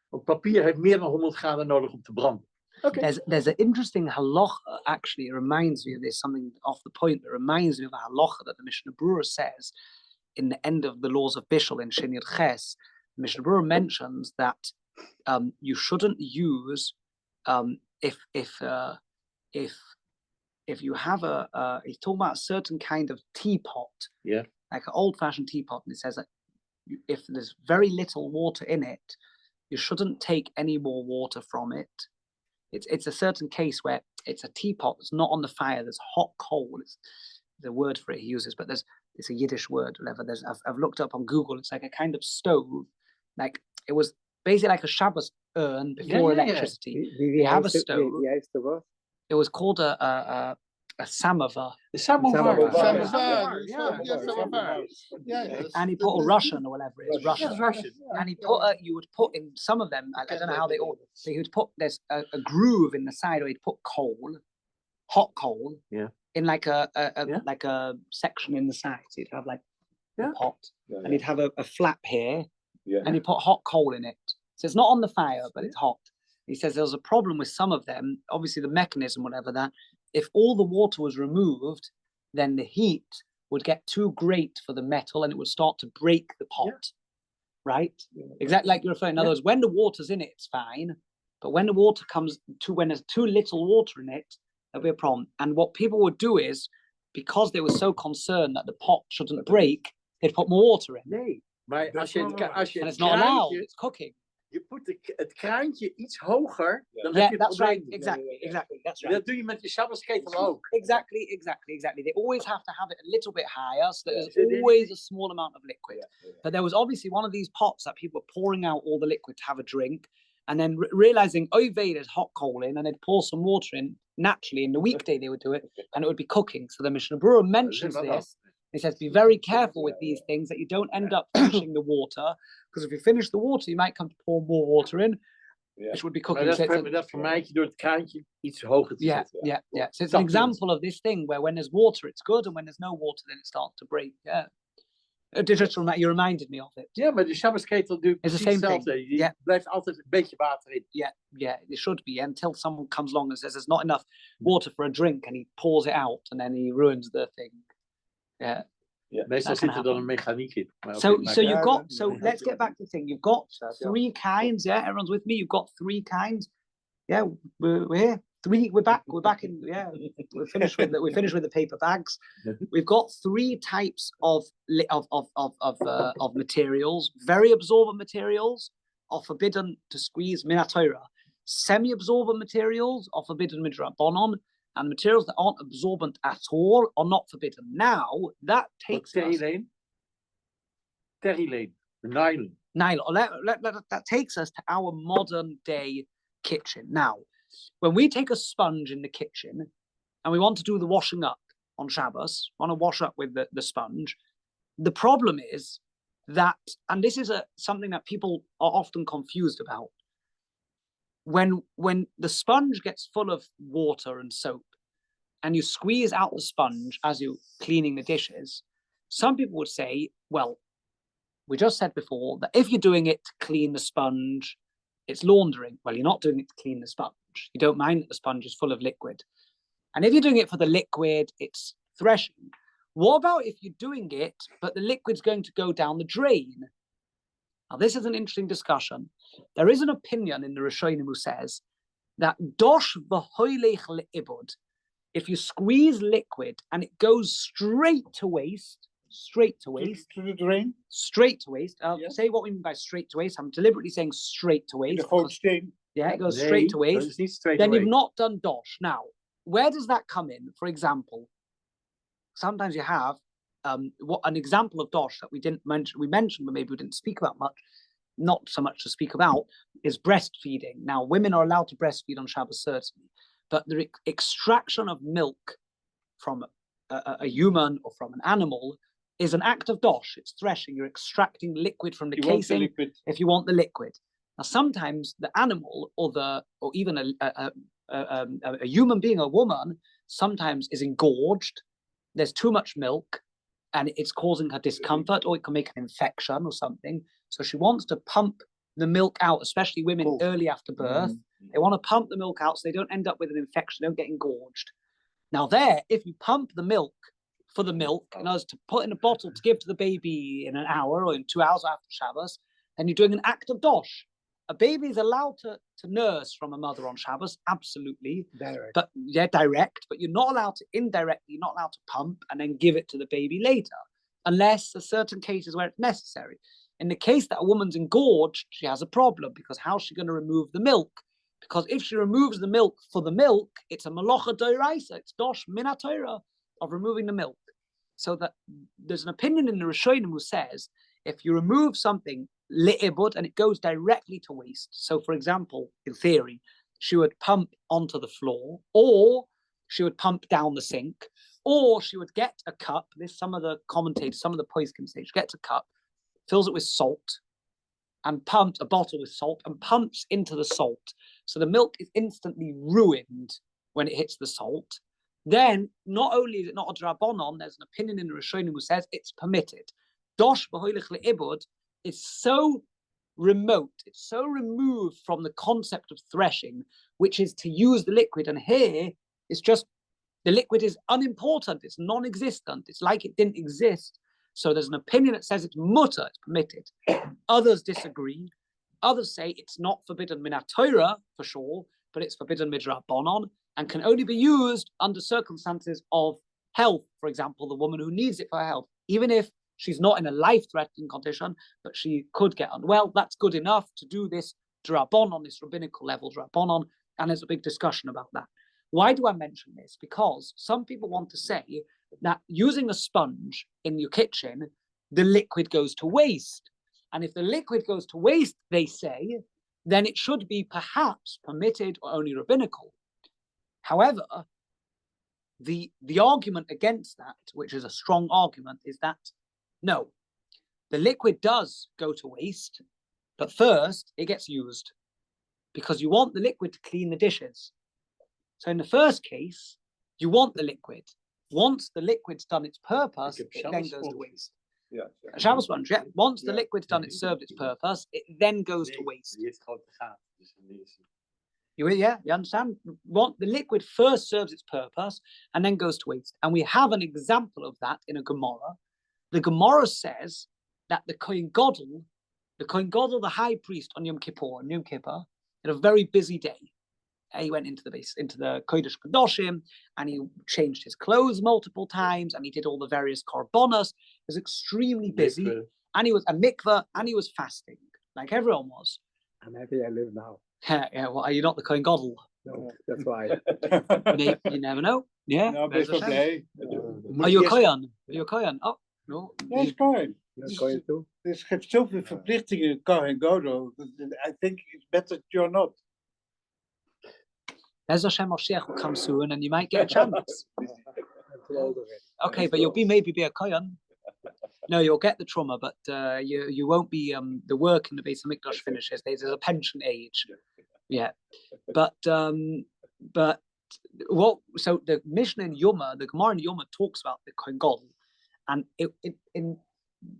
Want papier heeft meer dan 100 graden nodig om te branden. Okay. There's an interesting halacha, actually, it reminds me of this, something off the point, it reminds me of a halacha that the Mishnah Berurah says in the end of the laws of Bishul in Shin Yud Ches. The Mishnah Berurah mentions that you shouldn't use, if you have he's talking about a certain kind of teapot, like an old-fashioned teapot, and it says that if there's very little water in it, you shouldn't take any more water from it. It's a certain case where it's a teapot that's not on the fire. There's hot coal. It's the word for it he uses, but it's a Yiddish word. Whatever. I've looked up on Google. It's like a kind of stove. Like it was basically like a Shabbos urn before electricity. You have a stove. It was called a samovar. The samovar. And he put a Russian or whatever it is, Russian. And he you would put in some of them, I don't know how they all, so he would put, there's a groove in the side where he'd put hot coal, in like a section in the side. So you'd have like a pot, and he'd have a flap here, and he put hot coal in it. So it's not on the fire, but it's hot. He says there was a problem with some of them, obviously the mechanism, whatever that, if all the water was removed, then the heat would get too great for the metal and it would start to break the pot, right? Exactly like you're referring. In other words, when the water's in it, it's fine. But when the water when there's too little water in it, there'll be a problem. And what people would do is, because they were so concerned that the pot shouldn't break, they'd put more water in. Nee, maar als je And it's not allowed, kraantje, it's cooking. je put het kraantje iets hoger, dan Yeah, heb je het that's right. probleem. Exactly. That's right. Dat doe je met je Shabbos-ketel ook. Exactly. They always have to have it a little bit higher, so there's Yeah. always a small amount of liquid. Yeah. But there was obviously one of these pots that people were pouring out all the liquid to have a drink, and then realizing, oh, there's hot coal in, and they'd pour some water in. Naturally, in the weekday they would do it, and it would be cooking. So the Mishnah Berurah mentions this. He says, be very careful with these things that you don't end up finishing the water, because if you finish the water, you might come to pour more water in, which would be cooking. Maar dat vermijd je door het kraantje iets hoger te zetten. Yeah. So it's an example of this thing where when there's water, it's good, and when there's no water, then it starts to break. Yeah. You reminded me of it. Ja, maar de Shabbos-ketel doet It's the precies same hetzelfde. thing. Je blijft altijd een beetje water in. Yeah, it should be until someone comes along and says there's not enough water for a drink, and he pours it out, and then he ruins the thing. Yeah. Meestal can zit er dan een mechaniek in. So let's get back to the thing. You've got three kinds. Yeah, everyone's with me. You've got three kinds. Yeah, we're here. We're back in. Yeah, we're finished with the paper bags. We've got three types of materials. Very absorbent materials are forbidden to squeeze min haTorah. Semi-absorbent materials are forbidden midrabanan, and materials that aren't absorbent at all are not forbidden. Now that takes us. Terylene, nylon. That takes us to our modern day kitchen. Now, when we take a sponge in the kitchen and we want to do the washing up on Shabbos, want to wash up with the sponge, the problem is that, and this is something that people are often confused about, when the sponge gets full of water and soap and you squeeze out the sponge as you're cleaning the dishes, some people would say, well, we just said before that if you're doing it to clean the sponge, it's laundering. Well, you're not doing it to clean the sponge. You don't mind that the sponge is full of liquid. And if you're doing it for the liquid, it's threshing. What about if you're doing it, but the liquid's going to go down the drain? Now, this is an interesting discussion. There is an opinion in the Rishonim who says that dosh v'hoylech le'ibud, if you squeeze liquid and it goes straight to waste, to the drain? Straight to waste. I'll say what we mean by straight to waste. I'm deliberately saying straight to waste. Yeah, it goes straight to waste. Then you've not done dosh. Now, where does that come in? For example, sometimes you have what an example of dosh that we didn't mention. We mentioned, but maybe we didn't speak about much. Not so much to speak about is breastfeeding. Now, women are allowed to breastfeed on Shabbos certainly, but the extraction of milk from a human or from an animal is an act of dosh. It's threshing. You're extracting liquid from the casing if you want the liquid. Now, sometimes the animal or even a human being, a woman, sometimes is engorged. There's too much milk, and it's causing her discomfort, or it can make an infection or something. So she wants to pump the milk out, especially women early after birth. They want to pump the milk out so they don't end up with an infection, they don't get engorged. Now if you pump the milk for the milk, and as to put in a bottle to give to the baby in an hour or in 2 hours after Shabbos, then you're doing an act of dosh. A baby is allowed to nurse from a mother on Shabbos, absolutely. Direct. But direct, but you're not allowed to indirectly, you're not allowed to pump and then give it to the baby later, unless there's certain cases where it's necessary. In the case that a woman's engorged, she has a problem, because how's she going to remove the milk? Because if she removes the milk for the milk, it's a malacha d'oraisa, it's dosh min haTorah of removing the milk. So that there's an opinion in the Rishonim who says if you remove something le'ibud and it goes directly to waste. So, for example, in theory, she would pump onto the floor, or she would pump down the sink, or she would get a cup. This some of the commentators, some of the poskim say she gets a cup, fills it with salt, and pumps a bottle with salt and pumps into the salt. So the milk is instantly ruined when it hits the salt. Then, not only is it not a drabonon, there's an opinion in the Rishonim who says it's permitted. Dosh b'hoylech le'ibud is so remote, it's so removed from the concept of threshing, which is to use the liquid. And here it's just the liquid is unimportant, it's non-existent, it's like it didn't exist. So there's an opinion that says it's mutter, it's permitted. Others disagree. Others say it's not forbidden minat Torah for sure, but it's forbidden midrabanan and can only be used under circumstances of health. For example, the woman who needs it for health, even if she's not in a life-threatening condition, but she could get unwell, that's good enough to do this drabanan on this rabbinical level, drabanan, and there's a big discussion about that. Why do I mention this? Because some people want to say that using a sponge in your kitchen, the liquid goes to waste. And if the liquid goes to waste, they say, then it should be perhaps permitted or only rabbinical. However, the argument against that, which is a strong argument, is that no, the liquid does go to waste, but first it gets used because you want the liquid to clean the dishes. So in the first case, you want the liquid. Once the liquid's done its purpose, it then goes to waste. Yeah. A Shabbos sponge, yeah. Once the liquid's done, it served its purpose, it then goes to waste. You understand? The liquid first serves its purpose and then goes to waste. And we have an example of that in a Gemara. The Gemara says that the Kohen Gadol, the high priest on Yom Kippur, had a very busy day. He went into the Kodesh Kadoshim and he changed his clothes multiple times and he did all the various korbanos. He was extremely busy and he was a mikveh and he was fasting like everyone was. I'm happy I live now. Yeah, well, are you not the Kohen Gadol? No, that's why. You never know. Yeah. Nou, best wel blij. Are you a Kohen? Are you a Kohen? Oh, no. Ja, is Kohen. You're going to? Dus geeft zoveel verplichtingen, Kohen Gadol. I think it's better that you're not. There's Hashem Moshiach will come soon and you might get a chance. I'm too old already. Okay, but you'll maybe be a Kohen. No, you'll get the trauma, but you won't be the work in the Beis Hamikdash finishes. There's a pension age. Yeah. But what so the Mishnah in Yoma, the Gemara in Yoma talks about the Kohen Gadol. And in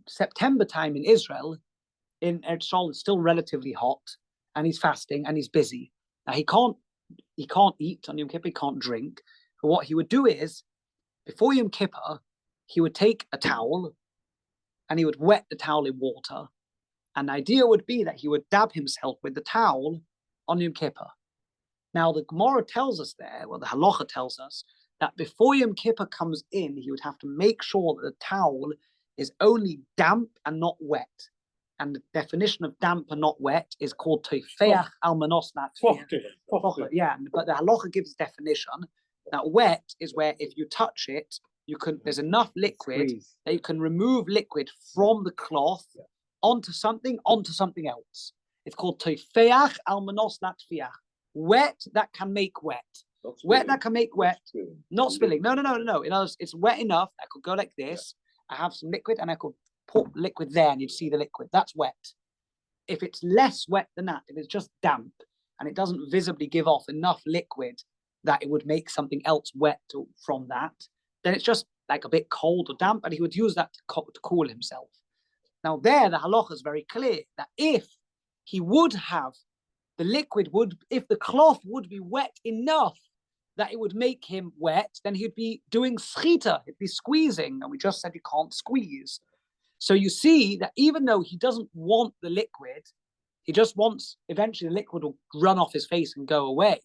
September time in Israel, in Eretz Yisrael, it's still relatively hot, and he's fasting and he's busy. Now he can't eat on Yom Kippur, he can't drink. But what he would do is, before Yom Kippur, he would take a towel and he would wet the towel in water. And the idea would be that he would dab himself with the towel on Yom Kippur. Now the Gemara tells us there, well the Halacha tells us, that before Yom Kippur comes in, he would have to make sure that the towel is only damp and not wet. And the definition of damp and not wet is called Teifeach al Manos Latfiyah. Yeah, but the Halacha gives definition that wet is where if you touch it, there's enough liquid that you can remove liquid from the cloth onto something else. It's called Teifeach al Manos Latfiyah. Wet that can make wet. Wet that can make wet, not spilling. No. In other words, it's wet enough that I could go like this. I have some liquid and I could put liquid there and you'd see the liquid. That's wet. If it's less wet than that, if it's just damp and it doesn't visibly give off enough liquid that it would make something else wet from that, then it's just like a bit cold or damp, and he would use that to cool himself. Now there, the halacha is very clear that if he would have the liquid if the cloth would be wet enough that it would make him wet, then he'd be doing schita, he'd be squeezing, and we just said you can't squeeze. So you see that even though he doesn't want the liquid, he just wants, eventually the liquid will run off his face and go away.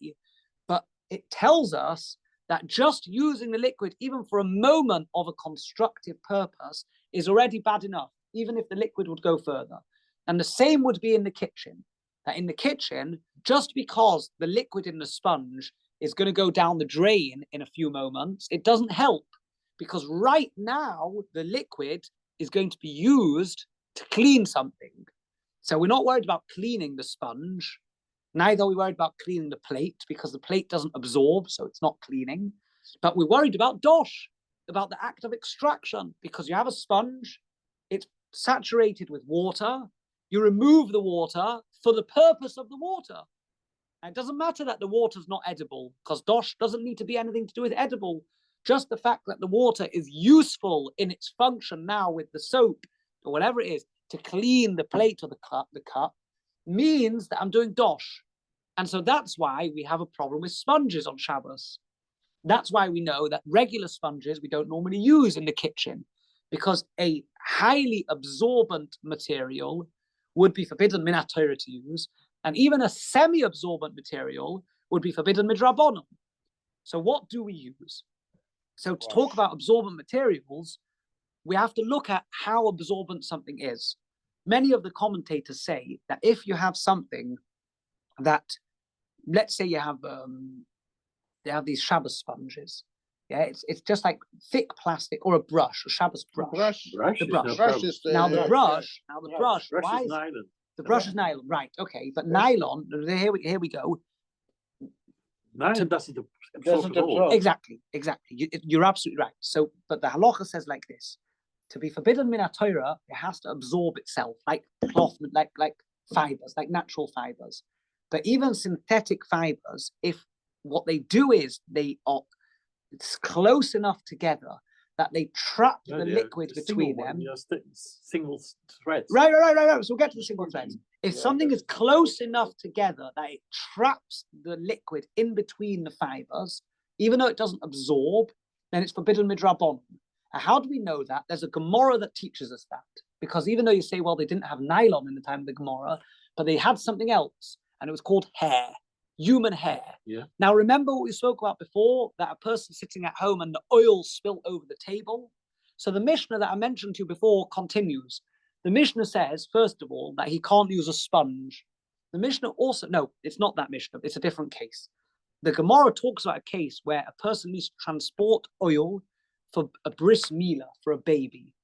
But it tells us that just using the liquid, even for a moment of a constructive purpose, is already bad enough, even if the liquid would go further. And the same would be in the kitchen. That in the kitchen, just because the liquid in the sponge is going to go down the drain in a few moments, it doesn't help, because right now the liquid is going to be used to clean something. So we're not worried about cleaning the sponge, neither are we worried about cleaning the plate, because the plate doesn't absorb, so it's not cleaning. But we're worried about dosh, about the act of extraction, because you have a sponge, it's saturated with water, you remove the water for the purpose of the water. And it doesn't matter that the water's not edible, because dosh doesn't need to be anything to do with edible. Just the fact that the water is useful in its function now with the soap or whatever it is to clean the plate or the cup means that I'm doing dosh. And so that's why we have a problem with sponges on Shabbos. That's why we know that regular sponges we don't normally use in the kitchen, because a highly absorbent material would be forbidden minat Torah to use, and even a semi-absorbent material would be forbidden midrabanan. So what do we use? So to talk about absorbent materials, we have to look at how absorbent something is. Many of the commentators say that if you have something that, let's say you have they have these Shabbos sponges. Yeah, it's just like thick plastic or a brush, a Shabbos brush. The brush. The brush. Why is nylon. The brush is nylon, right? Okay, but nylon. Here we go. Nylon doesn't absorb. Exactly. You're absolutely right. So, but the halacha says like this: to be forbidden min Torah, it has to absorb itself, like cloth, like fibers, like natural fibers. But even synthetic fibers, if what they do is it's close enough together that they trap the liquid between them. Single threads. Right. So we'll get to the single threads. If something is close enough together that it traps the liquid in between the fibers, even though it doesn't absorb, then it's forbidden midrabanan. And how do we know that? There's a Gemara that teaches us that. Because even though you say, well, they didn't have nylon in the time of the Gemara, but they had something else, and it was called hair. Human hair. Yeah. Now, remember what we spoke about before, that a person sitting at home and the oil spilt over the table? So the Mishnah that I mentioned to you before continues. The Mishnah says, first of all, that he can't use a sponge. The Mishnah also, no, it's not that Mishnah, it's a different case. The Gemara talks about a case where a person needs to transport oil for a bris milah, for a baby,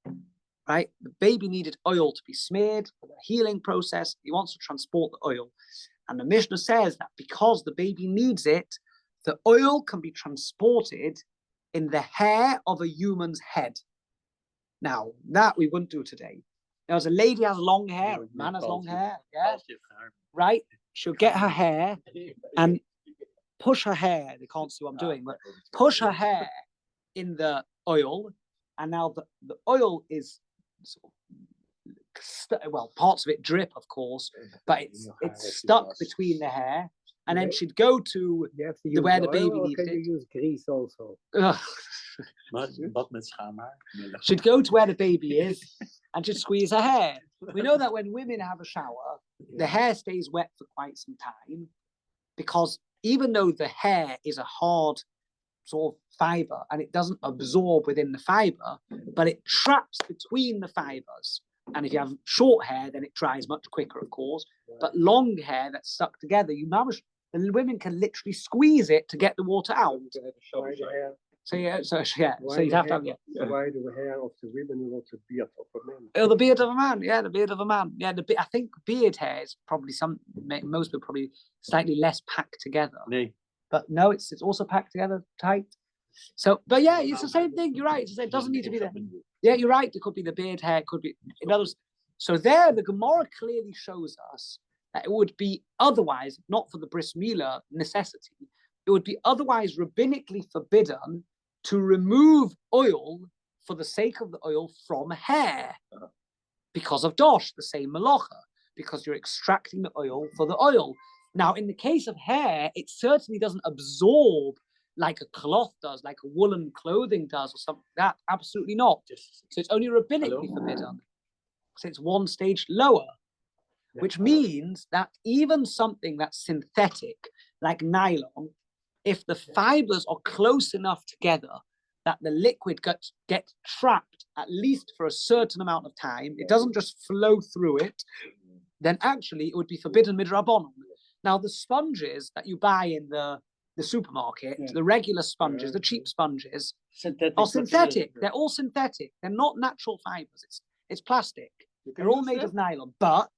right? The baby needed oil to be smeared for the healing process. He wants to transport the oil. And the Mishnah says that because the baby needs it, the oil can be transported in the hair of a human's head. Now, that we wouldn't do today. Now, as a lady has long hair, a man has long hair, yeah, right? She'll get her hair and push her hair. They can't see what I'm doing, but push her hair in the oil, and now the oil is sort of, well, parts of it drip, of course, but it's stuck between the hair, and then she'd go to where the baby needed it. Use grease also. She'd go to where the baby is and she'd squeeze her hair. We know that when women have a shower, the hair stays wet for quite some time, because even though the hair is a hard sort of fiber and it doesn't absorb within the fiber, but it traps between the fibers. And if you have short hair, then it dries much quicker, of course. But long hair that's stuck together, the women can literally squeeze it to get the water out. So you'd have to have Why the hair of the women not the beard of a man? Oh, the beard of a man, the beard of a man. Yeah, I think beard hair is probably most people probably slightly less packed together. But no, it's also packed together tight. So, but yeah, it's the same thing. You're right. It doesn't need to be there. Yeah, you're right. It could be the beard hair. It could be in others. So there, the Gemara clearly shows us that it would be otherwise, not for the bris milah necessity, it would be otherwise rabbinically forbidden to remove oil for the sake of the oil from hair, because of dosh, the same malacha, because you're extracting the oil for the oil. Now, in the case of hair, it certainly doesn't absorb like a cloth does, like a woolen clothing does, or something like that. Absolutely not. So it's only rabbinically forbidden. So it's one stage lower, which means that even something that's synthetic, like nylon, if the fibers are close enough together that the liquid gets trapped at least for a certain amount of time, it doesn't just flow through it, then actually it would be forbidden midrabanan. Now, the sponges that you buy in the supermarket, the regular sponges, the cheap sponges, are synthetic. They're all synthetic. They're not natural fibers. It's plastic. They're all made of nylon. But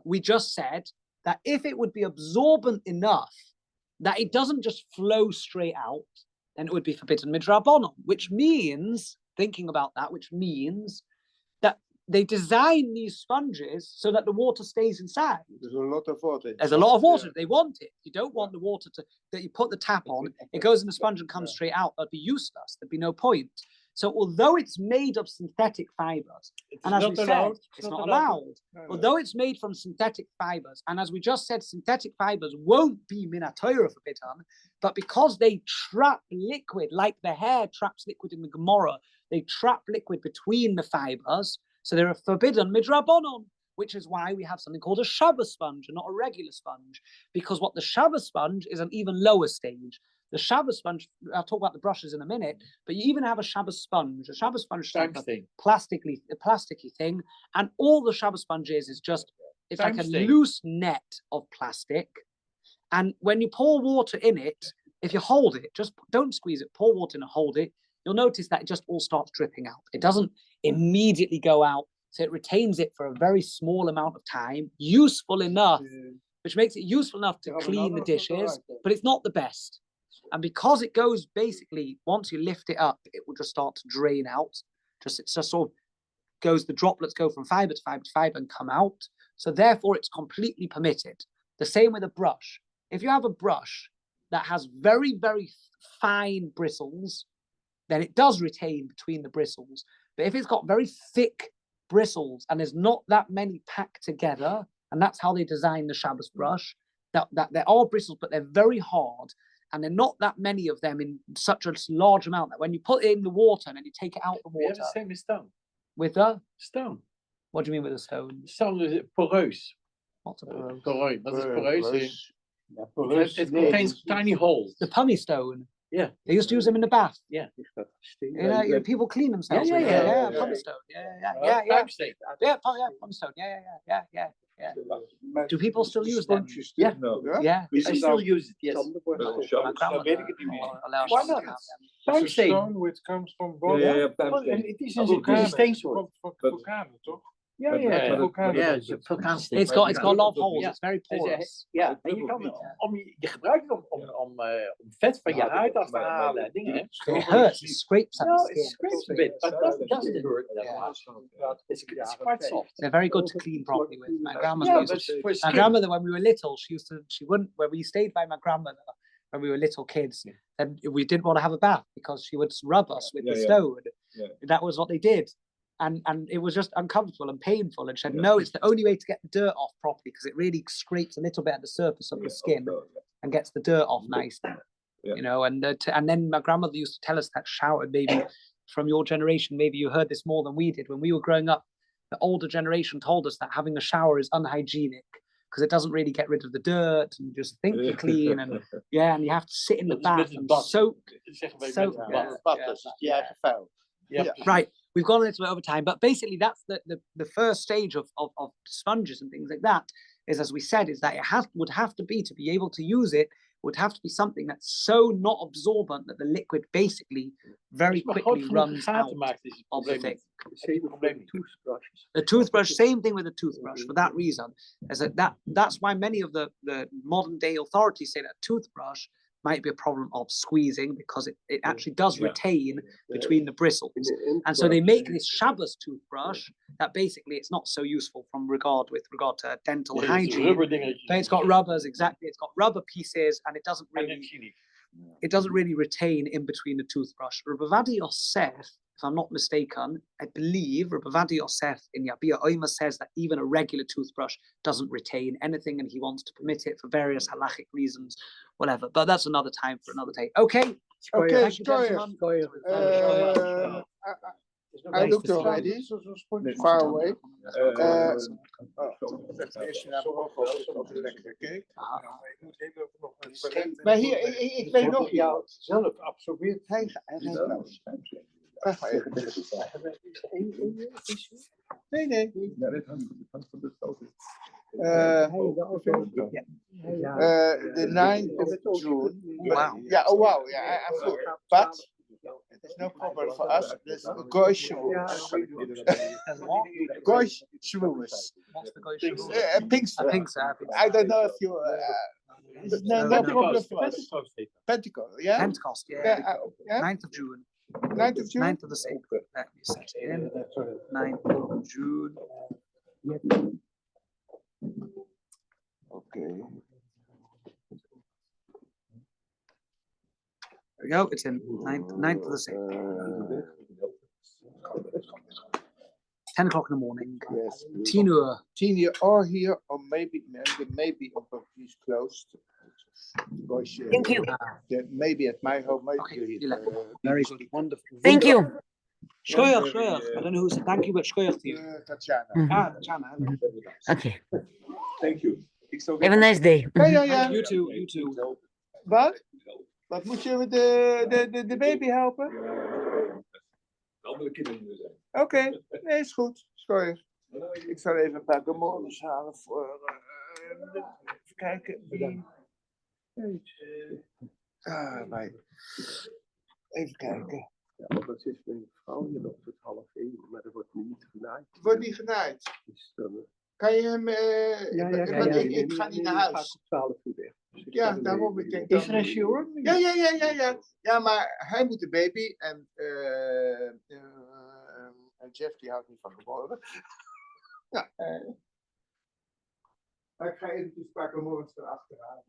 we just said that if it would be absorbent enough that it doesn't just flow straight out, then it would be forbidden midrabanan, which means, thinking about that, which means that they design these sponges so that the water stays inside. There's a lot of water. There's a lot of water. They want it. You don't want the water that you put the tap on, it goes in the sponge and comes straight out. That'd be useless. There'd be no point. So although it's made of synthetic fibers, and as we said, it's not allowed. Although it's made from synthetic fibers, and as we just said, synthetic fibers won't be minatora forbidden, but because they trap liquid, like the hair traps liquid in the Gemara, they trap liquid between the fibers, so they're forbidden midrabanon, which is why we have something called a Shabbos sponge and not a regular sponge, because what the Shabbos sponge is an even lower stage. The Shabbos sponge, I'll talk about the brushes in a minute, but you even have a Shabbos sponge. A Shabbos sponge is like a plasticky thing, and all the Shabbos sponge is just, it's like a loose net of plastic. And when you pour water in it, if you hold it, just don't squeeze it, pour water in and hold it, you'll notice that it just all starts dripping out. It doesn't immediately go out, so it retains it for a very small amount of time, useful enough, which makes it useful enough to clean the dishes, but it's not the best. And because it goes basically, once you lift it up, it will just start to drain out. It's just sort of goes, the droplets go from fiber to fiber to fiber and come out. So therefore it's completely permitted. The same with a brush. If you have a brush that has very, very fine bristles, then it does retain between the bristles. But if it's got very thick bristles and there's not that many packed together, and that's how they design the Shabbos brush, that there are bristles, but they're very hard, and there are not that many of them in such a large amount that when you put it in the water and then you take it out the water. Yeah, the same as stone. With the stone. What do you mean with a stone? Stone is poreus. What's a poreus? Poreux. Wat is poreus? It contains tiny holes. The pumice stone. Yeah. They used to use them in the bath. Yeah. You know, people clean themselves with it. Yeah, pumice stone. Yeah. Pumice stone. Yeah. Do people still use them? Yeah. Yeah. I still use it, yes. My grandma. Why not? It's a stone which comes from bottom. En het is een steensoort. Vulkanen, toch? It's got a lot of holes. It's very porous. Ja, en je gebruikt het om vet van je huid af te halen. Dingen. It hurts. It scrapes at the skin. It scrapes a bit, but it doesn't hurt that much. It's quite soft. They're very good to clean properly with. My grandmother, when we were little, she wouldn't, when we stayed by my grandmother when we were little kids, and we didn't want to have a bath because she would rub us with the stone. That was what they did. And it was just uncomfortable and painful. And she said, no, it's the only way to get the dirt off properly, because it really scrapes a little bit at the surface of the skin and gets the dirt off nicely. You know, and then my grandmother used to tell us that shower, maybe from your generation, maybe you heard this more than we did. When we were growing up, the older generation told us that having a shower is unhygienic because it doesn't really get rid of the dirt, and you just think you're clean, and and you have to sit in the bath and soak. Right. We've gone a little bit over time, but basically that's the first stage of sponges and things like that, is, as we said, is that it would have to be, to be able to use it, would have to be something that's so not absorbent that the liquid basically very quickly runs out of the thing. The toothbrush, same thing with the toothbrush, for that reason. That's why many of the modern day authorities say that a toothbrush might be a problem of squeezing, because it actually does retain between the bristles. And so they make this Shabbos toothbrush that basically it's not so useful with regard to dental hygiene. But it's got rubbers, exactly. It's got rubber pieces, and it doesn't really retain in between the toothbrush. Rav Ovadia Yosef, if I'm not mistaken, I believe Rav Ovadia Yosef in Yabia Oima says that even a regular toothbrush doesn't retain anything, and he wants to permit it for various halachic reasons, whatever. But that's another time for another day. Okay. Thank you, gentlemen. I looked already, far away. Maar hier, ik weet nog jou. Zelf absorbeert hij Nee. The 9th of June. Wow. Yeah, oh wow, yeah, I forgot. But there's no problem for us. There's Goy Shavuos. Goy Shavuos. What's the Goy Shavuos? Pinkster. I don't know if you... no problem for us. Pentecost, yeah? Pentecost, yeah. 9th of June. 9th of June? 9th of the 6th. Let me set it in. 9th of June. Okay. There we go. It's in 9th of the 6th. 10 o'clock in the morning. Yes. 10 uur. 10 uur or here, or maybe he's closed. Thank you. Maybe at my home. Maybe Okay, here, very good, wonderful. Thank you. Shkoyach. I don't know who said thank you, but shkoyach to you. Tatjana. Tatjana, hello. Okay. Thank you. Have a nice day. Ja. You too. Wat? Wat moet je met de baby helpen? Andere kinderen zijn. Oké, nee, is goed. Sorry. Ik zal even een paar gamores halen voor. Even kijken. Even kijken. Ja, dat is mijn vrouw hier nog tot 12:30, maar dat wordt nu niet genaaid. Het wordt niet genaaid. Dus dan, Kan je hem. Ik ga niet naar huis. Ga ik om 12 uur weg. Dus ik Ja, kan daarom. Ik denk dat. Is er een shower? Ja. Ja, maar hij moet de baby en Jeff die houdt niet van geboren. Ja. Maar ik ga even een paar gamores erachteraan.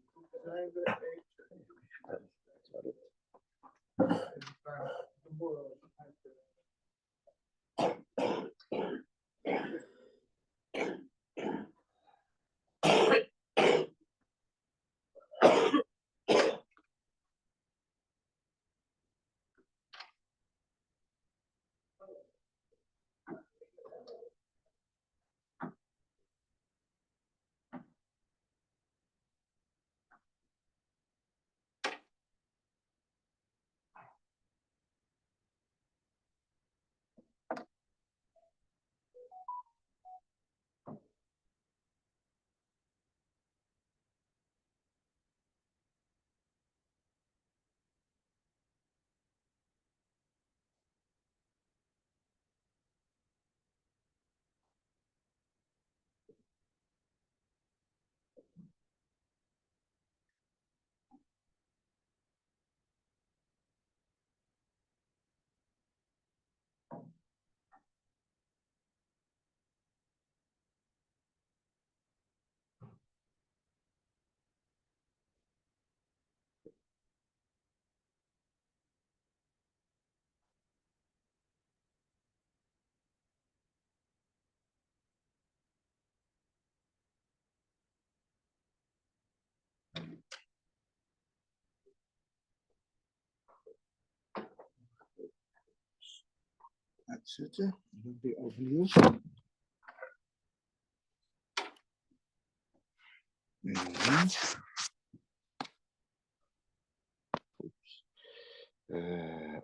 Uitzetten. Dan weer overnieuw.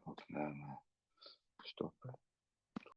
Opname stoppen.